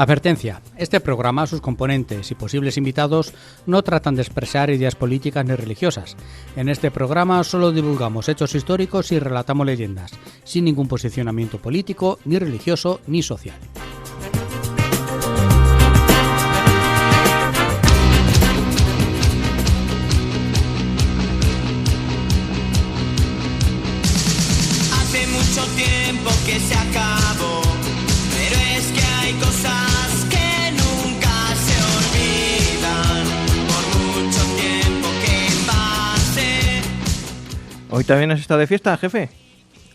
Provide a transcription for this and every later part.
Advertencia. Este programa, sus componentes y posibles invitados no tratan de expresar ideas políticas ni religiosas. En este programa solo divulgamos hechos históricos y relatamos leyendas, sin ningún posicionamiento político, ni religioso, ni social. Hace mucho tiempo que se acabó, pero es que hay cosas que nunca se olvidan, por mucho tiempo que pase. ¿Hoy también has estado de fiesta, jefe?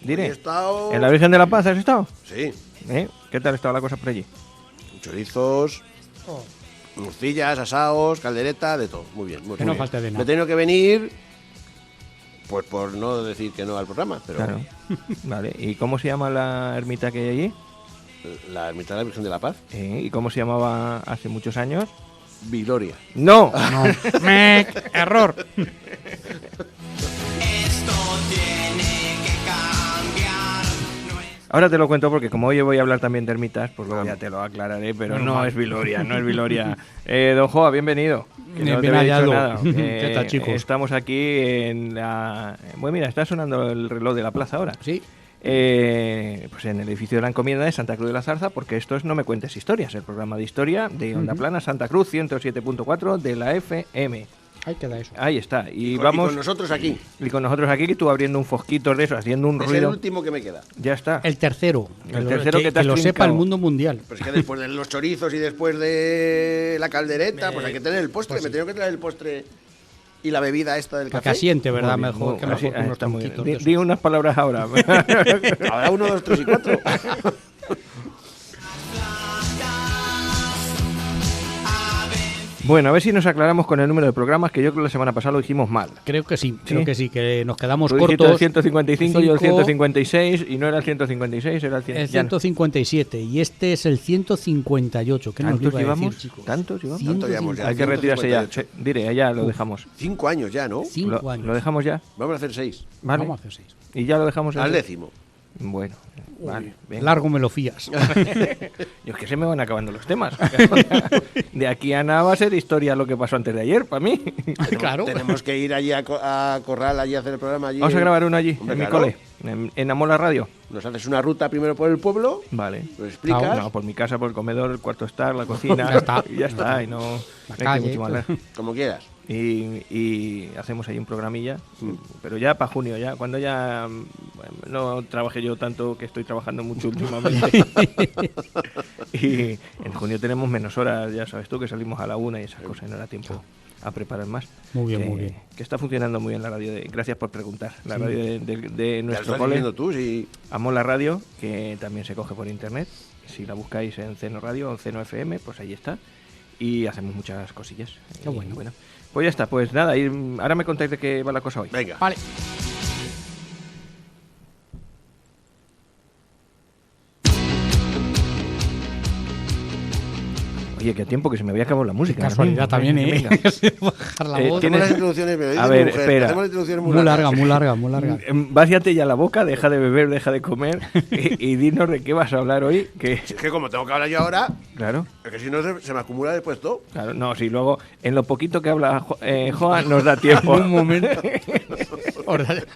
Diré. He estado... ¿En la Virgen de la Paz has estado? Sí, ¿Qué tal estaba la cosa por allí? chorizos, morcillas, asados, caldereta, de todo. Muy bien, muy Que bien. no falte de nada. Me he tenido que venir, pues por no decir que no al programa, pero Claro. Vale. ¿Y cómo se llama la ermita que hay allí? la ermita de la Virgen de la Paz, ¿Y cómo se llamaba hace muchos años? Viloria. ¡No! No. Error. Esto tiene que cambiar. No es... Ahora te lo cuento porque como hoy voy a hablar también de ermitas, pues luego ya te lo aclararé, pero no es Viloria, no es Viloria. Don Joa, bienvenido. Que no te Bien había dicho hallado. nada. ¿Qué tal, chicos? Estamos aquí en la... Bueno, mira, está sonando el reloj de la plaza ahora. Sí. Pues en el edificio de la Encomienda de Santa Cruz de la Zarza, porque esto es No me cuentes historias, el programa de historia de Onda Plana Santa Cruz 107.4 de la FM. Ahí queda eso. Ahí está. Y Y vamos... con nosotros aquí. Y con nosotros aquí, que tú abriendo un fosquito de eso, haciendo un Es el ruido. último que me queda. Ya está. El tercero. El tercero que te has lo sepa trincado. el mundo mundial. Pero es que después de los chorizos y después de la caldereta, pues hay que tener el postre. Me tengo que traer el postre y la bebida esta del Para que café. asiente, ¿verdad? Muy bien, Mejor muy- que mejor así- con unos está muy bien. tronquitos de Di esos. unas palabras ahora. Ahora 1, 2, 3 y 4. Bueno, a ver si nos aclaramos con el número de programas, que yo creo que la semana pasada lo dijimos mal. Creo que sí, Sí. que nos quedamos Tú dijiste cortos. el 155 y yo el 5, 156, y no era el 156, era el 100. El ya no. 157 y este es el 158. ¿Qué nos ¿Tantos iba a llevamos? decir, chicos? ¿Tantos llevamos? Tanto llevamos ya. Hay que retirarse ya. 158. Diré, ya lo dejamos. 5 años ya, ¿no? 5 Lo años. dejamos ya. Vamos a hacer 6. Vale. Vamos a hacer 6. Y ya lo dejamos en Al 10º. Bueno, vale. venga. Largo me lo fías. Yo es que se me van acabando los temas. De aquí a nada va a ser historia lo que pasó antes de ayer, para mí. Claro. Tenemos que ir allí a Corral, allí a hacer el programa. Allí Vamos a grabar uno allí, Hombre, en mi claro. cole, en Amola Radio. Nos haces una ruta primero por el pueblo, Vale. lo explicas, No, por mi casa, por el comedor, el cuarto estar, la cocina. Ya está. Y ya está. Y no hay que calle, mucho más hablar. como quieras. Y hacemos ahí un programilla, pero ya para junio, ya cuando ya no trabajé yo tanto, que estoy trabajando mucho últimamente. Y en junio tenemos menos horas, ya sabes tú, que salimos a la 1 y esas cosas, y no da tiempo a preparar más. Muy bien, Que- muy bien. Que está funcionando muy bien la radio, gracias por preguntar, la radio de Ya lo nuestro estás cole. diciendo tú, sí. Amo la radio, que también se coge por internet. Si la buscáis en Ceno Radio o en Ceno FM, pues ahí está. Y hacemos muchas cosillas. Qué Y bueno. Pues ya está, pues nada, ahora me contáis de qué va la cosa hoy. Venga. Vale. Oye, qué tiempo que se me había acabado la música. Casualidad Venga, también, venga, ¿eh? venga. Bajar la voz. ¿tienes- Hacemos las introducciones, me lo dice A mi ver, mujer, espera. hacemos las introducciones Muy larga, muy larga, muy larga. Váciate ya la boca, deja de beber, deja de comer y dinos de qué vas a hablar hoy. Que, Es que como tengo que hablar yo ahora, claro, es que si no se me acumula después todo. claro, no, si luego en lo poquito que habla Joan nos da tiempo. Un momento.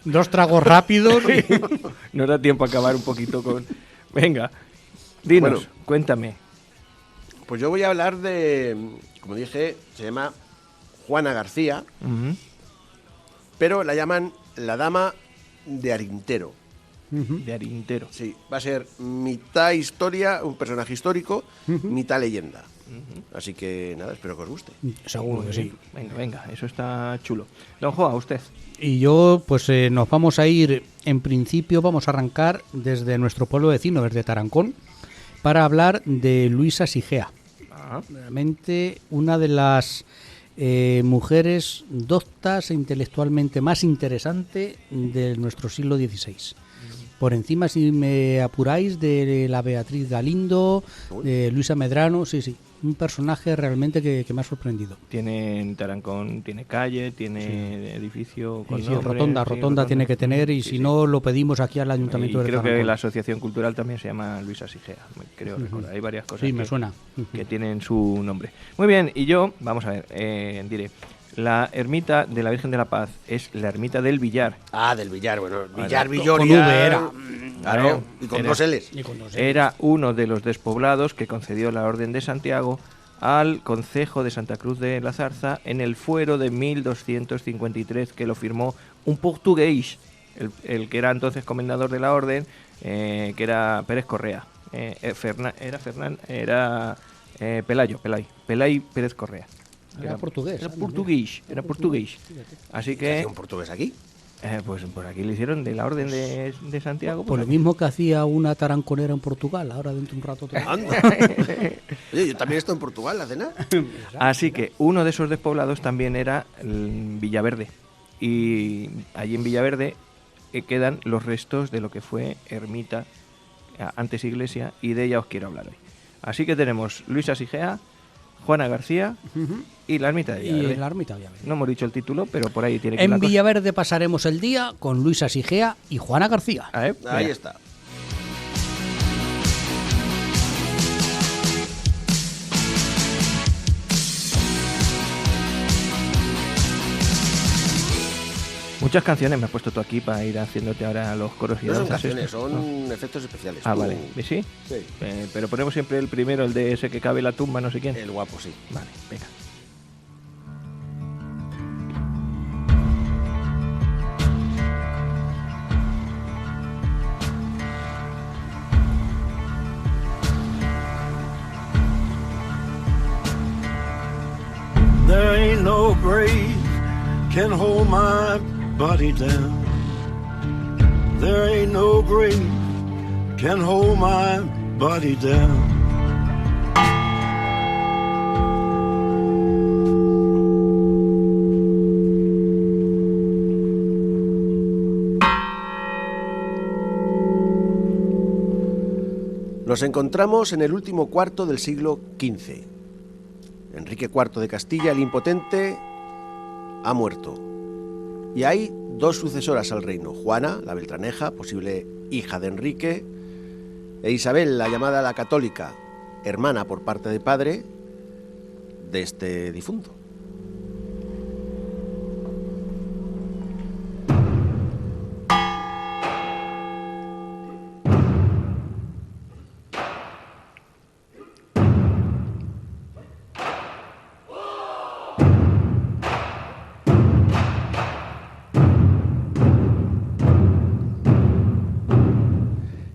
2 tragos rápidos. Nos da tiempo a acabar un poquito con... Venga, dinos, Bueno. cuéntame. Pues yo voy a hablar de, como dije, se llama Juana García, Ujú. pero la llaman la Dama de Arintero. De Arintero. Sí, va a ser mitad historia, un personaje histórico, mitad leyenda. Así que nada, espero que os guste. Seguro que sí. Venga, venga, eso está chulo. Don Joa, usted. Y yo, pues nos vamos a ir, en principio vamos a arrancar desde nuestro pueblo vecino, desde Tarancón, para hablar de Luisa Sigea. Ah, Realmente una de las mujeres doctas e intelectualmente más interesante de nuestro siglo XVI. Por encima, si me apuráis, de la Beatriz Galindo, de Luisa Medrano, sí, sí. un personaje realmente que me ha sorprendido. Tiene Tarancón, tiene calle, tiene edificio con Y sí, nombre, rotonda tiene que tener, y Sí, si sí. no lo pedimos aquí al Ayuntamiento Y de creo que Tarancón. la asociación cultural también se llama Luisa Sigea, creo recordar. Hay varias cosas Sí, me suena. que tienen su nombre. Muy bien, y yo, vamos a ver, diré, la ermita de la Virgen de la Paz es la ermita del Villar. Ah, del Villar, bueno, Con Villar, Villoria. V era. Claro, y con Era- dos L's. Y con dos Era uno de los despoblados que concedió la Orden de Santiago al concejo de Santa Cruz de la Zarza en el fuero de 1253, que lo firmó un portugués, el que era entonces comendador de la Orden, que era Pérez Correa. Pelay Pérez Correa. Era portugués. Era anda, portugués, mira. era portugués. Así ¿Qué hacía que, un portugués aquí? pues por aquí le hicieron de la Orden de Santiago. Por pues, lo mismo que hacía una taranconera en Portugal, ahora dentro de un rato otra vez. Anda. Oye, yo también estoy en Portugal, hace nada. Así que uno de esos despoblados también era Villaverde. Y allí en Villaverde quedan los restos de lo que fue ermita, antes iglesia, y de ella os quiero hablar hoy. Así que tenemos Luisa Sigea, Juana García y la ermita de Y Villaverde. en la ermita de Villaverde. No hemos dicho el título, pero por ahí tiene que ir En la cosa. Villaverde pasaremos el día con Luisa Sigea y Juana García. Ahí Ahí está. Muchas canciones me has puesto tú aquí para ir haciéndote ahora los coros y No son danzas canciones, estos. son efectos especiales. Ah, Tú- vale. ¿Y sí? Sí. Pero ponemos siempre el primero, el de ese que cabe la tumba, no sé quién. El guapo, sí. Vale, venga. There ain't no grave can hold my body down. There ain't no grave can hold my body down. Nos encontramos en el último cuarto del siglo XV. Enrique IV de Castilla, el Impotente, ha muerto. Y hay dos sucesoras al reino, Juana, la Beltraneja, posible hija de Enrique, e Isabel, la llamada la Católica, hermana por parte de padre de este difunto.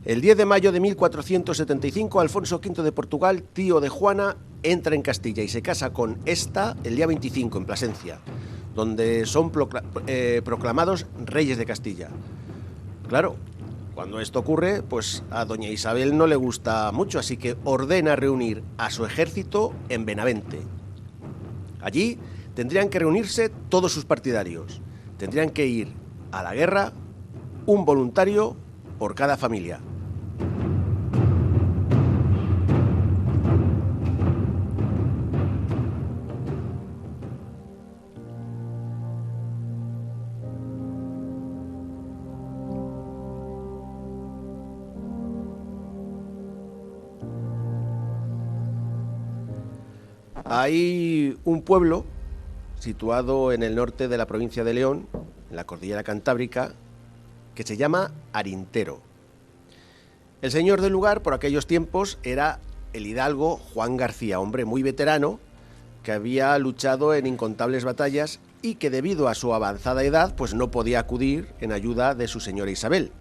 El 10 de mayo de 1475, Alfonso V de Portugal, tío de Juana, entra en Castilla y se casa con esta el día 25 en Plasencia, donde son proclamados reyes de Castilla. Claro, cuando esto ocurre, pues a doña Isabel no le gusta mucho, así que ordena reunir a su ejército en Benavente. Allí tendrían que reunirse todos sus partidarios. Tendrían que ir a la guerra un voluntario por cada familia. Hay un pueblo situado en el norte de la provincia de León, en la cordillera Cantábrica, que se llama Arintero. El señor del lugar por aquellos tiempos era el hidalgo Juan García, hombre muy veterano, que había luchado en incontables batallas y que debido a su avanzada edad pues no podía acudir en ayuda de su señora Isabel.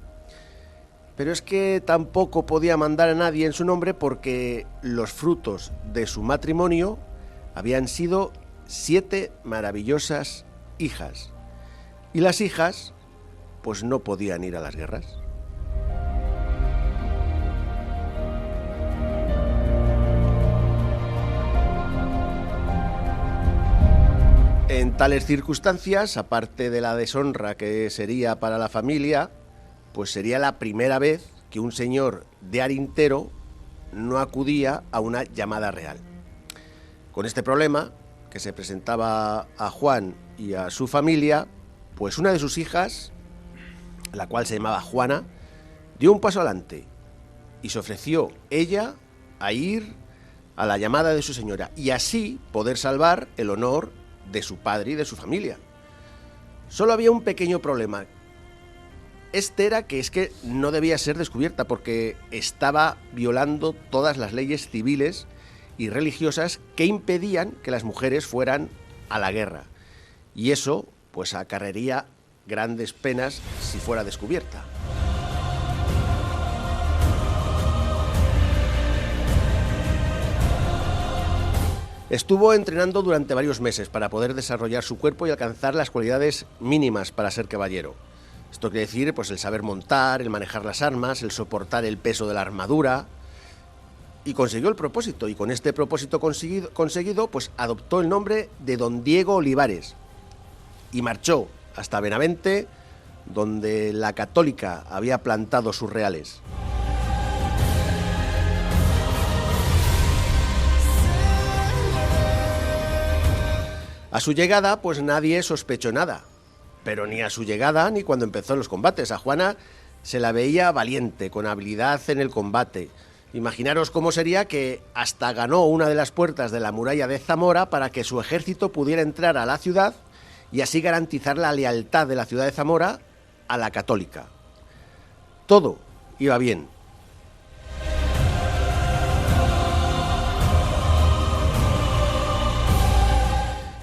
Pero es que tampoco podía mandar a nadie en su nombre porque los frutos de su matrimonio habían sido 7 maravillosas hijas. Y las hijas pues no podían ir a las guerras. En tales circunstancias, aparte de la deshonra que sería para la familia, pues sería la primera vez que un señor de Arintero no acudía a una llamada real. Con este problema que se presentaba a Juan y a su familia, pues una de sus hijas, la cual se llamaba Juana, dio un paso adelante y se ofreció ella a ir a la llamada de su señora y así poder salvar el honor de su padre y de su familia. Solo había un pequeño problema. Este era que es que no debía ser descubierta porque estaba violando todas las leyes civiles y religiosas que impedían que las mujeres fueran a la guerra. Y eso, pues, acarrearía grandes penas si fuera descubierta. Estuvo entrenando durante varios meses para poder desarrollar su cuerpo y alcanzar las cualidades mínimas para ser caballero. Esto quiere decir, pues, el saber montar, el manejar las armas, el soportar el peso de la armadura. Y consiguió el propósito, y con este propósito conseguido, pues adoptó el nombre de Don Diego Olivares y marchó hasta Benavente, donde la Católica había plantado sus reales. A su llegada, pues nadie sospechó nada, pero ni a su llegada ni cuando empezó los combates. A Juana se la veía valiente, con habilidad en el combate. Imaginaros cómo sería que hasta ganó una de las puertas de la muralla de Zamora para que su ejército pudiera entrar a la ciudad y así garantizar la lealtad de la ciudad de Zamora a la Católica. Todo iba bien.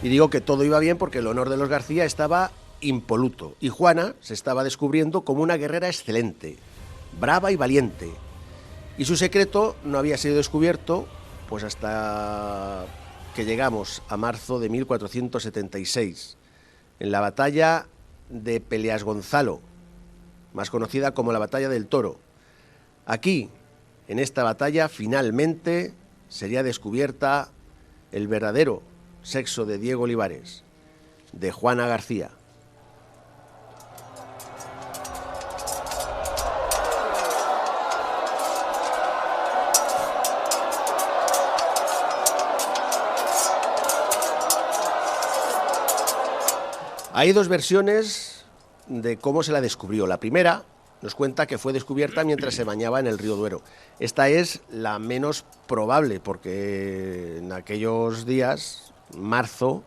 Y digo que todo iba bien porque el honor de los García estaba impoluto y Juana se estaba descubriendo como una guerrera excelente, brava y valiente. Y su secreto no había sido descubierto pues hasta que llegamos a marzo de 1476, en la batalla de Peleas-Gonzalo, más conocida como la Batalla del Toro. Aquí, en esta batalla, finalmente sería descubierta el verdadero sexo de Diego Olivares, de Juana García. Hay dos versiones de cómo se la descubrió. La primera nos cuenta que fue descubierta mientras se bañaba en el río Duero. Esta es la menos probable porque en aquellos días, marzo,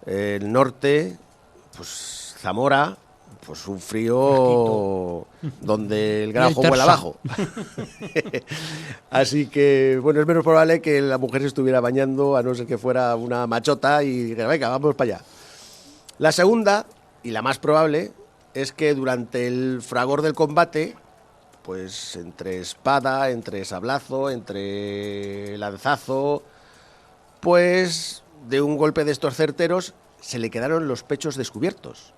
el norte, pues Zamora, pues un frío donde el grajo vuela abajo. Así que, bueno, es menos probable que la mujer se estuviera bañando, a no ser que fuera una machota y dijera, venga, vamos para allá. La segunda, y la más probable, es que durante el fragor del combate, pues entre espada, entre sablazo, entre lanzazo, pues de un golpe de estos certeros se le quedaron los pechos descubiertos.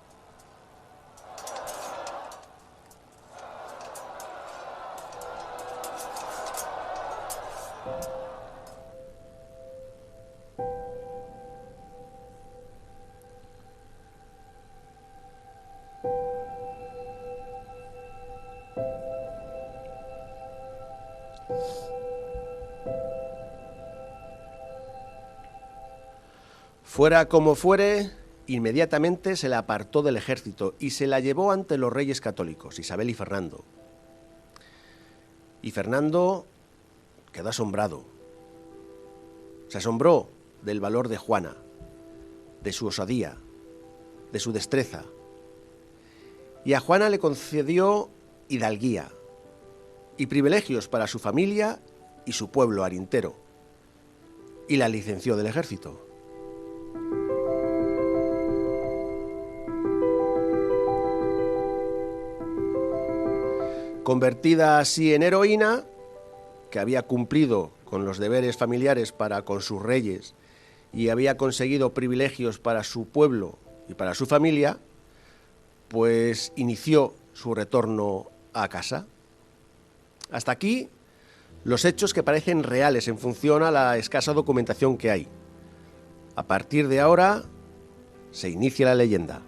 Fuera como fuere, inmediatamente se la apartó del ejército y se la llevó ante los reyes católicos, Isabel y Fernando. Y Fernando quedó asombrado. Se asombró del valor de Juana, de su osadía, de su destreza. Y a Juana le concedió hidalguía y privilegios para su familia y su pueblo arintero, y la licenció del ejército. Convertida así en heroína, que había cumplido con los deberes familiares para con sus reyes y había conseguido privilegios para su pueblo y para su familia, pues inició su retorno a casa. Hasta aquí los hechos que parecen reales en función a la escasa documentación que hay. A partir de ahora se inicia la leyenda.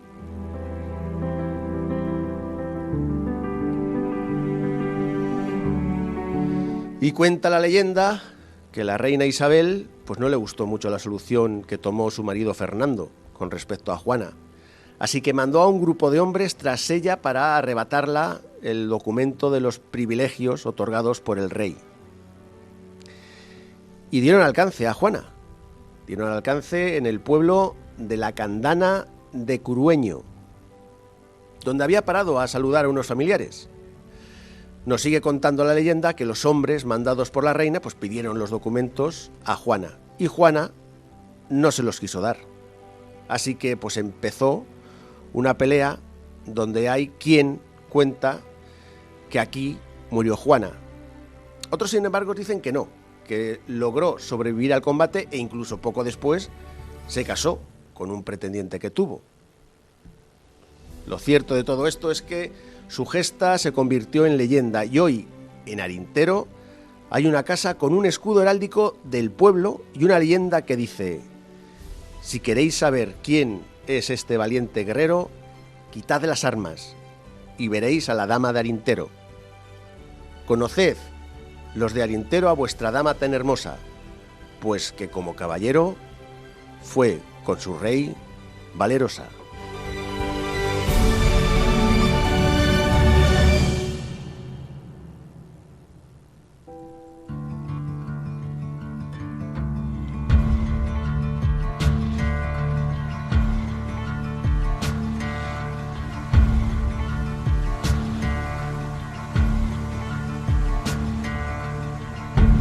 Y cuenta la leyenda que la reina Isabel pues no le gustó mucho la solución que tomó su marido Fernando con respecto a Juana. Así que mandó a un grupo de hombres tras ella para arrebatarla el documento de los privilegios otorgados por el rey. Y dieron alcance a Juana. Dieron alcance en el pueblo de la Candana de Curueño, donde había parado a saludar a unos familiares. Nos sigue contando la leyenda que los hombres mandados por la reina pues pidieron los documentos a Juana, y Juana no se los quiso dar. Así que pues empezó una pelea donde hay quien cuenta que aquí murió Juana. Otros, sin embargo, dicen que no, que logró sobrevivir al combate e incluso poco después se casó con un pretendiente que tuvo. Lo cierto de todo esto es que su gesta se convirtió en leyenda y hoy, en Arintero, hay una casa con un escudo heráldico del pueblo y una leyenda que dice: si queréis saber quién es este valiente guerrero, quitad las armas y veréis a la dama de Arintero. Conoced, los de Arintero, a vuestra dama tan hermosa, pues que como caballero fue con su rey valerosa.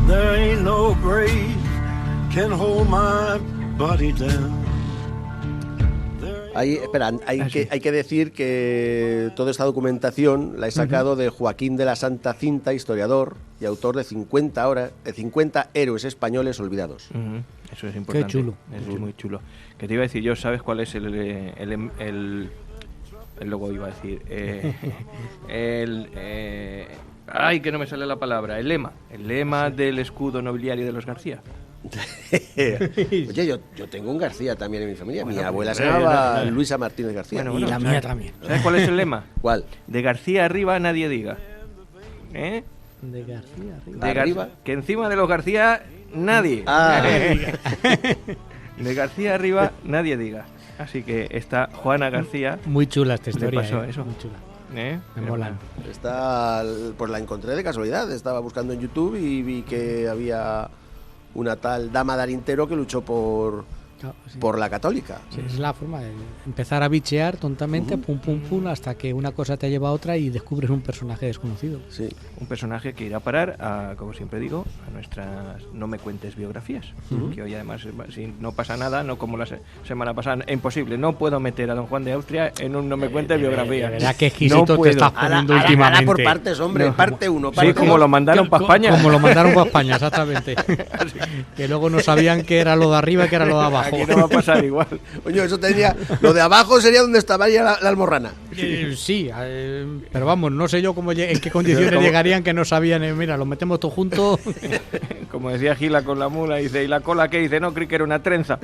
There ain't no grave can hold my body down. Hay que decir que toda esta documentación la he sacado de Joaquín de la Santa Cinta, historiador y autor de 50 héroes españoles olvidados. Eso es importante. Qué chulo. Es muy chulo. Que te iba a decir yo, ¿sabes cuál es el logo? Iba a decir. Ay, que no me sale la palabra. El lema del escudo nobiliario de los García. Oye, yo tengo un García también en mi familia. Mi abuela se llamaba Luisa Martínez García. Y la mía también. ¿Sabes cuál es el lema? ¿Cuál? De García arriba nadie diga. ¿Eh? De García arriba. De ¿Arriba? Que encima de los García nadie. De García arriba nadie diga. Así que está Juana García. Muy chula esta ¿Le historia. pasó eso? Muy chula. ¿Eh? Me molan. Pues la encontré de casualidad. Estaba buscando en YouTube y vi que había una tal dama de Arintero que luchó por la católica. Sí, es la forma de empezar a bichear tontamente, pum, pum, pum, hasta que una cosa te lleva a otra y descubres un personaje desconocido. Sí. Un personaje que irá a parar, como siempre digo, a nuestras No me cuentes biografías. Que hoy además, si no pasa nada, no como la semana pasada, es imposible. No puedo meter a Don Juan de Austria en un No me cuentes biografía. ¿Verdad que exquisito No te estás Ahora poniendo últimamente? por partes, hombre. Parte 1, parte Sí, como lo mandaron para España. Como lo mandaron para España, exactamente. Que luego no sabían qué era lo de arriba y qué era lo de abajo. Aquí no va a pasar igual. Oye, eso tenía. Lo de abajo sería donde estaba ya la almorrana. Sí, pero vamos, no sé yo en qué condiciones llegarían que no sabían. Mira, lo metemos todo junto. Como decía Gila con la mula, dice, ¿y la cola qué? Dice, no, creí que era una trenza.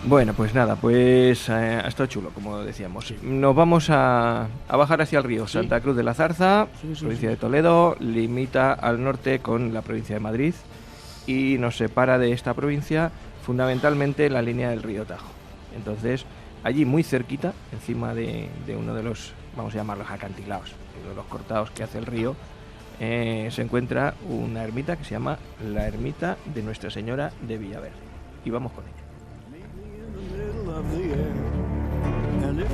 Bueno, pues nada, ha estado chulo, como decíamos. Sí. Nos vamos a bajar hacia el río. Sí. Santa Cruz de la Zarza, provincia de Toledo, limita al norte con la provincia de Madrid y nos separa de esta provincia fundamentalmente la línea del río Tajo. Entonces, allí muy cerquita, encima de uno de los, vamos a llamarlos acantilados, de los cortados que hace el río, se encuentra una ermita que se llama la Ermita de Nuestra Señora de Villaverde. Y vamos con ella. Of the air. And if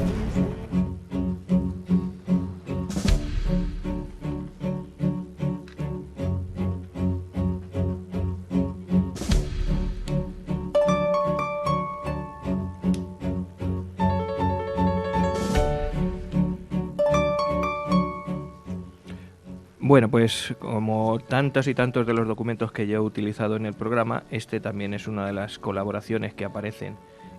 Bueno, pues como tantos y tantos de los documentos que yo he utilizado en el programa, este también es una de las colaboraciones que aparecen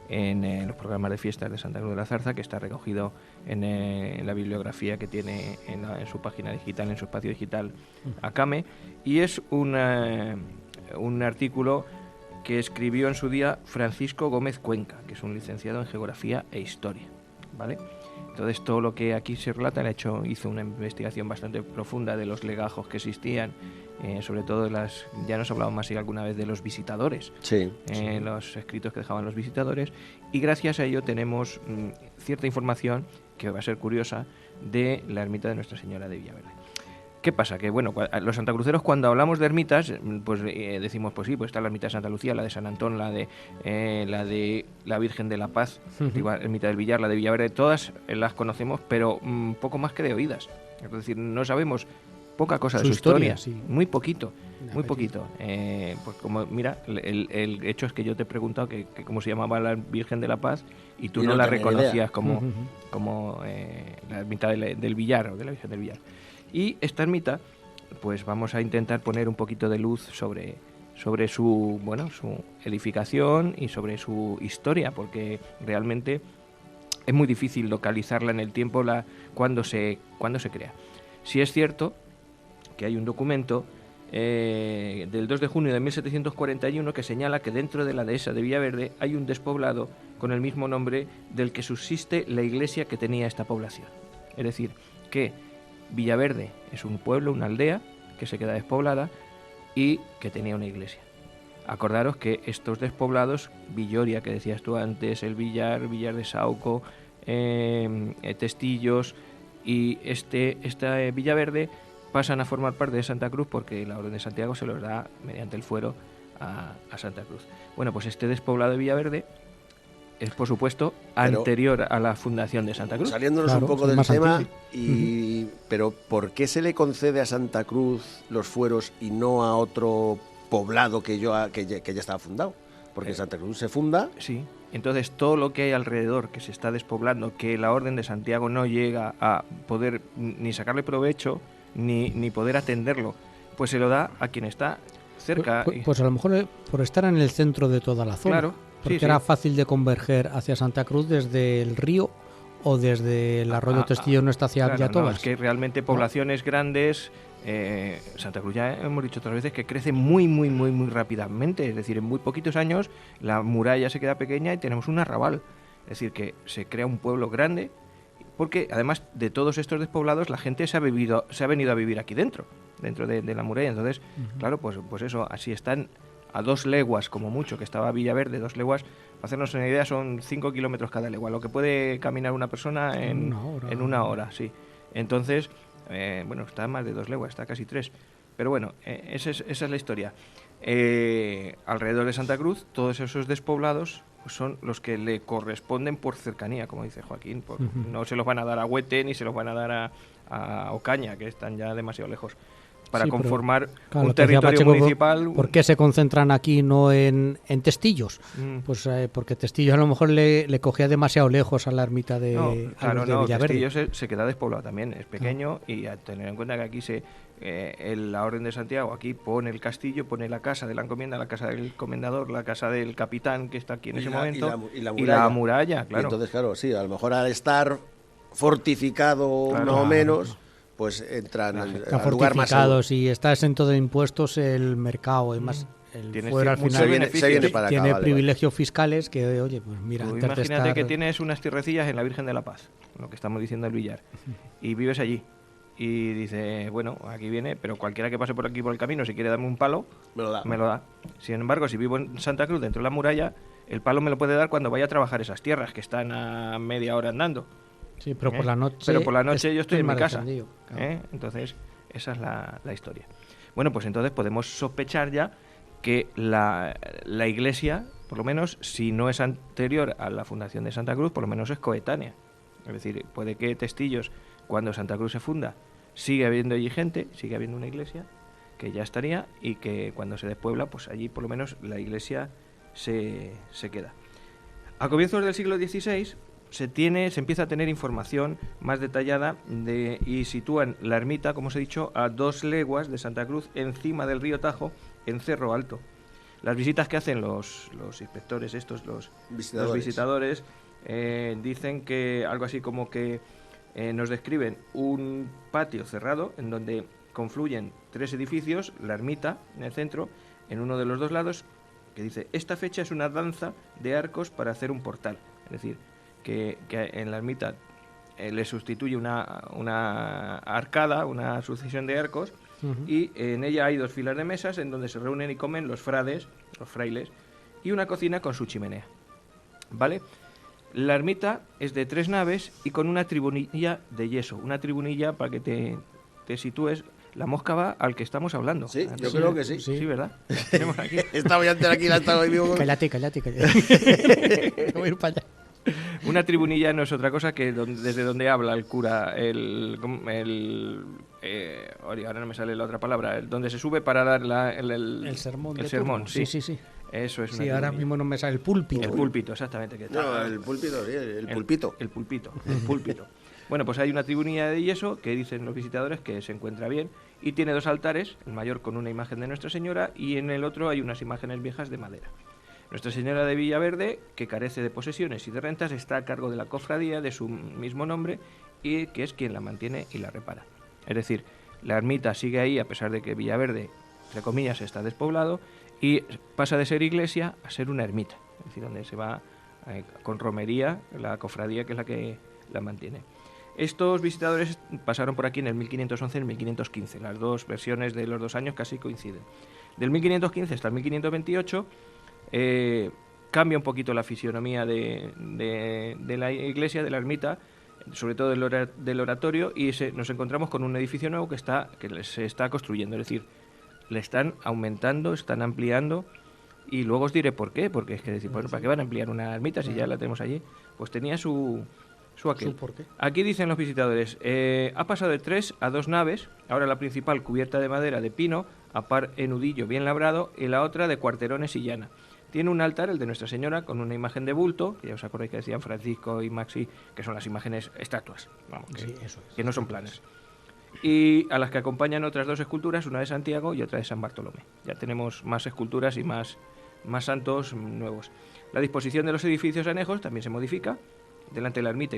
en los programas de fiestas de Santa Cruz de la Zarza, que está recogido en la bibliografía que tiene en su página digital, en su espacio digital Acame, y es un artículo que escribió en su día Francisco Gómez Cuenca, que es un licenciado en Geografía e Historia, ¿vale? Entonces todo lo que aquí se relata, hizo una investigación bastante profunda de los legajos que existían, sobre todo ya nos hablamos más alguna vez de los visitadores, Sí. los escritos que dejaban los visitadores, y gracias a ello tenemos cierta información que va a ser curiosa de la ermita de Nuestra Señora de Villaverde. ¿Qué pasa? Que bueno, los santacruceros cuando hablamos de ermitas, pues decimos, pues sí, pues está la ermita de Santa Lucía, la de San Antón, la de la Virgen de la Paz, igual, ermita del Villar, la de Villaverde, todas las conocemos, pero poco más que de oídas. Es decir, no sabemos poca cosa de su historia, sí. muy poquito. Muy poquito. Pues como, mira, el hecho es que yo te he preguntado que cómo se llamaba la Virgen de la Paz y tú Y no no la tenía reconocías idea. como la ermita del Villar o de la Virgen del Villar. Y esta ermita, pues vamos a intentar poner un poquito de luz sobre su edificación y sobre su historia, porque realmente es muy difícil localizarla en el tiempo cuando se crea. Sí es cierto que hay un documento del 2 de junio de 1741 que señala que dentro de la dehesa de Villaverde hay un despoblado con el mismo nombre del que subsiste la iglesia que tenía esta población. Es decir, que Villaverde es un pueblo, una aldea que se queda despoblada y que tenía una iglesia. Acordaros que estos despoblados, Villoria, que decías tú antes, el Villar de Sauco, Testillos y esta Villaverde pasan a formar parte de Santa Cruz porque la Orden de Santiago se los da mediante el fuero a Santa Cruz. Bueno, pues este despoblado de Villaverde es, por supuesto, anterior a la fundación de Santa Cruz. Saliéndonos Claro, un poco es del más tema, antiguo. pero ¿por qué se le concede a Santa Cruz los fueros y no a otro poblado que ya estaba fundado? Porque Santa Cruz se funda. Sí, entonces todo lo que hay alrededor que se está despoblando, que la Orden de Santiago no llega a poder ni sacarle provecho, ni poder atenderlo, pues se lo da a quien está cerca. Pues a lo mejor por estar en el centro de toda la zona. Claro, porque sí, era sí. fácil de converger hacia Santa Cruz desde el río o desde el arroyo Testillo no está hacia Claro, Villatobas. no, es que realmente poblaciones grandes, Santa Cruz ya hemos dicho otras veces que crece muy, muy, muy, muy rápidamente. Es decir, en muy poquitos años la muralla se queda pequeña y tenemos un arrabal. Es decir, que se crea un pueblo grande, porque además de todos estos despoblados la gente se ha venido a vivir aquí dentro de la muralla. Entonces, claro, pues eso, así están a 2 leguas como mucho, que estaba Villaverde, 2 leguas, para hacernos una idea son 5 kilómetros cada legua, lo que puede caminar una persona en una hora, sí. Entonces, está a más de 2 leguas, está a casi 3. Pero bueno, esa es la historia. Alrededor de Santa Cruz, todos esos despoblados son los que le corresponden por cercanía, como dice Joaquín. No se los van a dar a Huete ni se los van a dar a Ocaña, que están ya demasiado lejos, para Sí, conformar claro, un territorio Pacheco, municipal. ¿Por qué se concentran aquí no en Testillos? Pues porque Testillos a lo mejor le cogía demasiado lejos a la ermita de, de Villaverde. Testillo se queda despoblado también, es pequeño, y a tener en cuenta que aquí la Orden de Santiago aquí pone el castillo, pone la casa de la encomienda, la casa del comendador, la casa del capitán que está aquí en ese momento, y la muralla, claro. Y entonces, claro, sí, a lo mejor al estar fortificado Claro. más o menos, pues entran Está al lugar más fortificado, seguro. si está exento de impuestos el mercado, además el Tiene fuero al muchos final beneficios. Se viene para acá, tiene vale, privilegios fiscales que, oye, pues mira, Tú antes de imagínate estar... que tienes unas tierrecillas en la Virgen de la Paz, lo que estamos diciendo el Villar, y vives allí. Y dice, bueno, aquí viene, pero cualquiera que pase por aquí por el camino, si quiere darme un palo, me lo da. Sin embargo, si vivo en Santa Cruz, dentro de la muralla, el palo me lo puede dar cuando vaya a trabajar esas tierras, que están a media hora andando. Sí, pero por la noche... Pero por la noche yo estoy en mi más casa. defendido, claro. Entonces, esa es la historia. Bueno, pues entonces podemos sospechar ya que la iglesia, por lo menos, si no es anterior a la fundación de Santa Cruz, por lo menos es coetánea. Es decir, puede que Testillos, cuando Santa Cruz se funda, sigue habiendo allí gente, sigue habiendo una iglesia, que ya estaría, y que cuando se despuebla, pues allí por lo menos la iglesia se queda. A comienzos del siglo XVI se empieza a tener información más detallada y sitúan la ermita, como os he dicho, a 2 leguas de Santa Cruz, encima del río Tajo, en Cerro Alto. Las visitas que hacen los inspectores los visitadores, dicen que algo así como que nos describen un patio cerrado en donde confluyen 3 edificios, la ermita en el centro, en uno de los 2 lados, que dice, esta fecha es una danza de arcos para hacer un portal. Es decir, que en la ermita le sustituye una arcada, una sucesión de arcos, y en ella hay 2 filas de mesas en donde se reúnen y comen los frailes, y una cocina con su chimenea. ¿Vale? La ermita es de 3 naves y con una tribunilla de yeso. Una tribunilla, para que te sitúes, la mosca va al que estamos hablando. Sí, yo creo que sí. Sí, ¿verdad? La tenemos aquí. Estaba ya antes aquí, la estaba ahí mismo. Cállate. Voy a ir para allá. Una tribunilla no es otra cosa que desde donde habla el cura, ahora no me sale la otra palabra, donde se sube para dar El sermón. El sermón, turno. sí. Sí. Eso es una Sí, ahora tribunilla. mismo no me sale el púlpito. El púlpito, exactamente. Que No, el púlpito, sí, el pulpito. El púlpito. Bueno, pues hay una tribunilla de yeso que dicen los visitadores que se encuentra bien y tiene 2 altares, el mayor con una imagen de Nuestra Señora y en el otro hay unas imágenes viejas de madera. Nuestra Señora de Villaverde, que carece de posesiones y de rentas, está a cargo de la cofradía de su mismo nombre y que es quien la mantiene y la repara. Es decir, la ermita sigue ahí a pesar de que Villaverde, entre comillas, está despoblado y pasa de ser iglesia a ser una ermita, es decir, donde se va con romería la cofradía que es la que la mantiene. Estos visitadores pasaron por aquí en el 1511 y el 1515, las 2 versiones de los 2 años casi coinciden. Del 1515 hasta el 1528 cambia un poquito la fisionomía de la iglesia, de la ermita, sobre todo del oratorio, y nos encontramos con un edificio nuevo que se está construyendo, es decir, le están aumentando, están ampliando, y luego os diré por qué, porque es que decir, bueno, ¿para qué van a ampliar una ermita si ya la tenemos allí? Pues tenía su aquel. ¿Su por qué? Aquí dicen los visitadores, ha pasado de 3 a 2 naves, ahora la principal cubierta de madera de pino, a par en udillo bien labrado, y la otra de cuarterones y llana. Tiene un altar, el de Nuestra Señora, con una imagen de bulto, que ya os acordáis que decían Francisco y Maxi, que son las imágenes estatuas, vamos, Sí, eso es. que no son planas. Y a las que acompañan otras 2 esculturas, una de Santiago y otra de San Bartolomé. Ya tenemos más esculturas y más santos nuevos. La disposición de los edificios anejos también se modifica. Delante de la ermita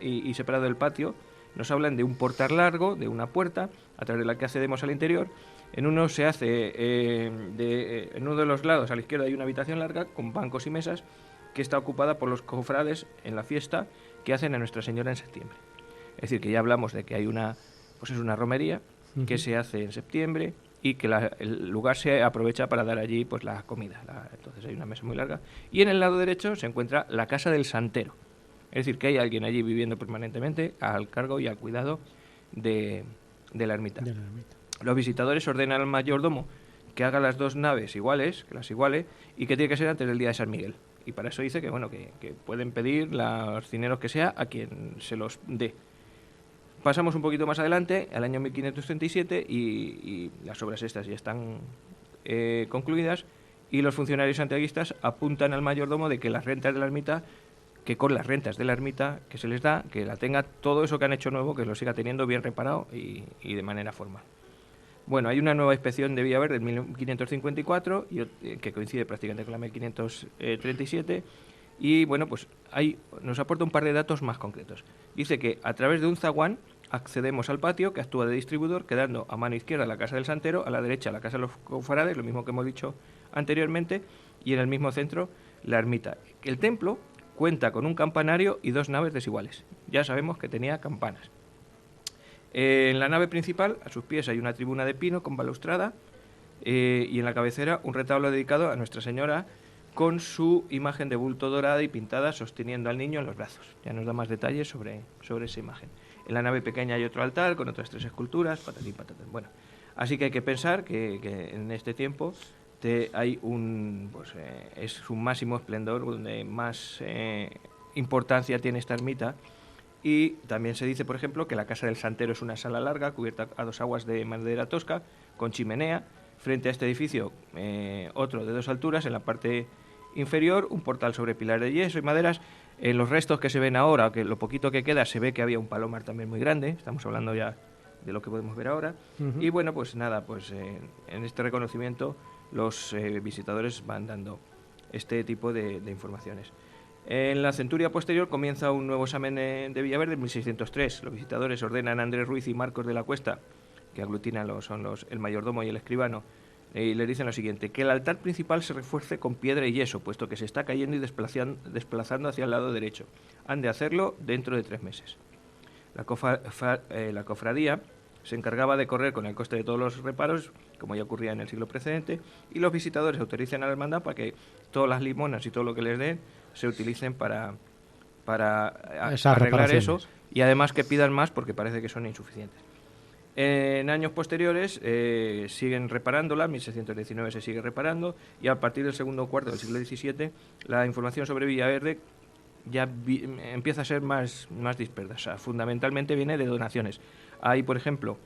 y separado del patio, nos hablan de un portal largo, de una puerta, a través de la que accedemos al interior. En uno se hace, en uno de los lados, a la izquierda, hay una habitación larga con bancos y mesas que está ocupada por los cofrades en la fiesta que hacen a Nuestra Señora en septiembre. Es decir, que ya hablamos de que hay una romería que se hace en septiembre y que el lugar se aprovecha para dar allí pues la comida. Entonces hay una mesa muy larga. Y en el lado derecho se encuentra la casa del santero. Es decir, que hay alguien allí viviendo permanentemente al cargo y al cuidado de la ermita. Los visitadores ordenan al mayordomo que haga las 2 naves iguales, que las iguale, y que tiene que ser antes del día de San Miguel. Y para eso dice que que pueden pedir los dineros que sea a quien se los dé. Pasamos un poquito más adelante, al año 1537, y las obras estas ya están concluidas, y los funcionarios santiaguistas apuntan al mayordomo de que las rentas de la ermita, que con las rentas de la ermita que se les da, que la tenga todo eso que han hecho nuevo, que lo siga teniendo bien reparado y de manera formal. Bueno, hay una nueva inspección de Villaverde en 1554, que coincide prácticamente con la 1537, y bueno, pues ahí nos aporta un par de datos más concretos. Dice que a través de un zaguán accedemos al patio que actúa de distribuidor, quedando a mano izquierda la casa del santero, a la derecha la casa de los cofrades, lo mismo que hemos dicho anteriormente, y en el mismo centro la ermita. El templo cuenta con un campanario y 2 naves desiguales. Ya sabemos que tenía campanas. En la nave principal, a sus pies, hay una tribuna de pino con balaustrada y en la cabecera un retablo dedicado a Nuestra Señora con su imagen de bulto dorada y pintada sosteniendo al niño en los brazos. Ya nos da más detalles sobre esa imagen. En la nave pequeña hay otro altar con otras 3 esculturas, patatín, patatán. Bueno, así que hay que pensar que en este tiempo hay es un máximo esplendor, donde más importancia tiene esta ermita. Y también se dice, por ejemplo, que la casa del santero es una sala larga cubierta a 2 aguas de madera tosca con chimenea. Frente a este edificio otro de 2 alturas, en la parte inferior un portal sobre pilares de yeso y maderas. En los restos que se ven ahora, que lo poquito que queda, se ve que había un palomar también muy grande. Estamos hablando ya de lo que podemos ver ahora. Y bueno, pues nada, pues en este reconocimiento los visitadores van dando este tipo de informaciones. En la centuria posterior comienza un nuevo examen de Villaverde en 1603. Los visitadores ordenan a Andrés Ruiz y Marcos de la Cuesta, que aglutinan el mayordomo y el escribano, y les dicen lo siguiente: que el altar principal se refuerce con piedra y yeso, puesto que se está cayendo y desplazando hacia el lado derecho. Han de hacerlo dentro de 3 meses. La cofradía se encargaba de correr con el coste de todos los reparos, como ya ocurría en el siglo precedente, y los visitadores autorizan a la hermandad para que todas las limonas y todo lo que les den se utilicen para arreglar eso, y además que pidan más porque parece que son insuficientes. En años posteriores siguen reparándola, en 1619 se sigue reparando, y a partir del segundo cuarto del siglo XVII la información sobre Villaverde ya empieza a ser más dispersa. O sea, fundamentalmente viene de donaciones. Hay, por ejemplo,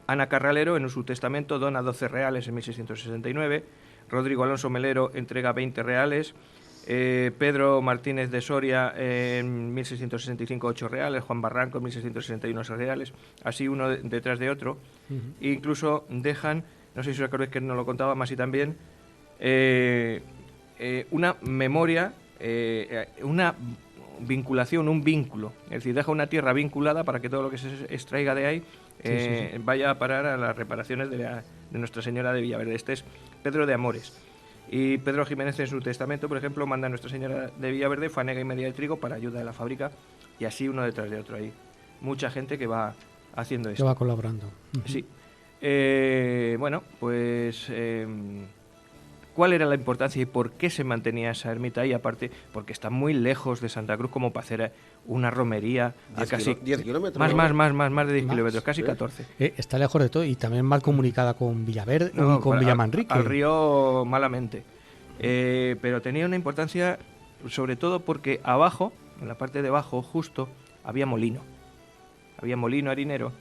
Ana Carralero en su testamento dona 12 reales en 1669, Rodrigo Alonso Melero entrega 20 reales, Pedro Martínez de Soria en 1665 8 reales, Juan Barranco en 1661 8 reales, así uno detrás de otro. E incluso dejan, no sé si os acordáis que nos lo contaba Masi también, una memoria, una vinculación, un vínculo, es decir, deja una tierra vinculada para que todo lo que se extraiga de ahí vaya a parar a las reparaciones de Nuestra Señora de Villaverde. Este es Pedro de Amores. Y Pedro Jiménez en su testamento, por ejemplo, manda a Nuestra Señora de Villaverde fanega y media de trigo para ayuda de la fábrica, y así uno detrás de otro. Hay mucha gente que va haciendo esto. Que va colaborando. Sí. Bueno, pues ¿cuál era la importancia y por qué se mantenía esa ermita ahí? Aparte, porque está muy lejos de Santa Cruz como para hacer una romería a casi 10 kilómetros. Más de 10 Más, kilómetros, casi sí. 14. Está lejos de todo y también mal comunicada con Villaverde y con Villamanrique. Al río malamente. Pero tenía una importancia sobre todo porque abajo, en la parte de abajo justo, había molino. Había molino harinero.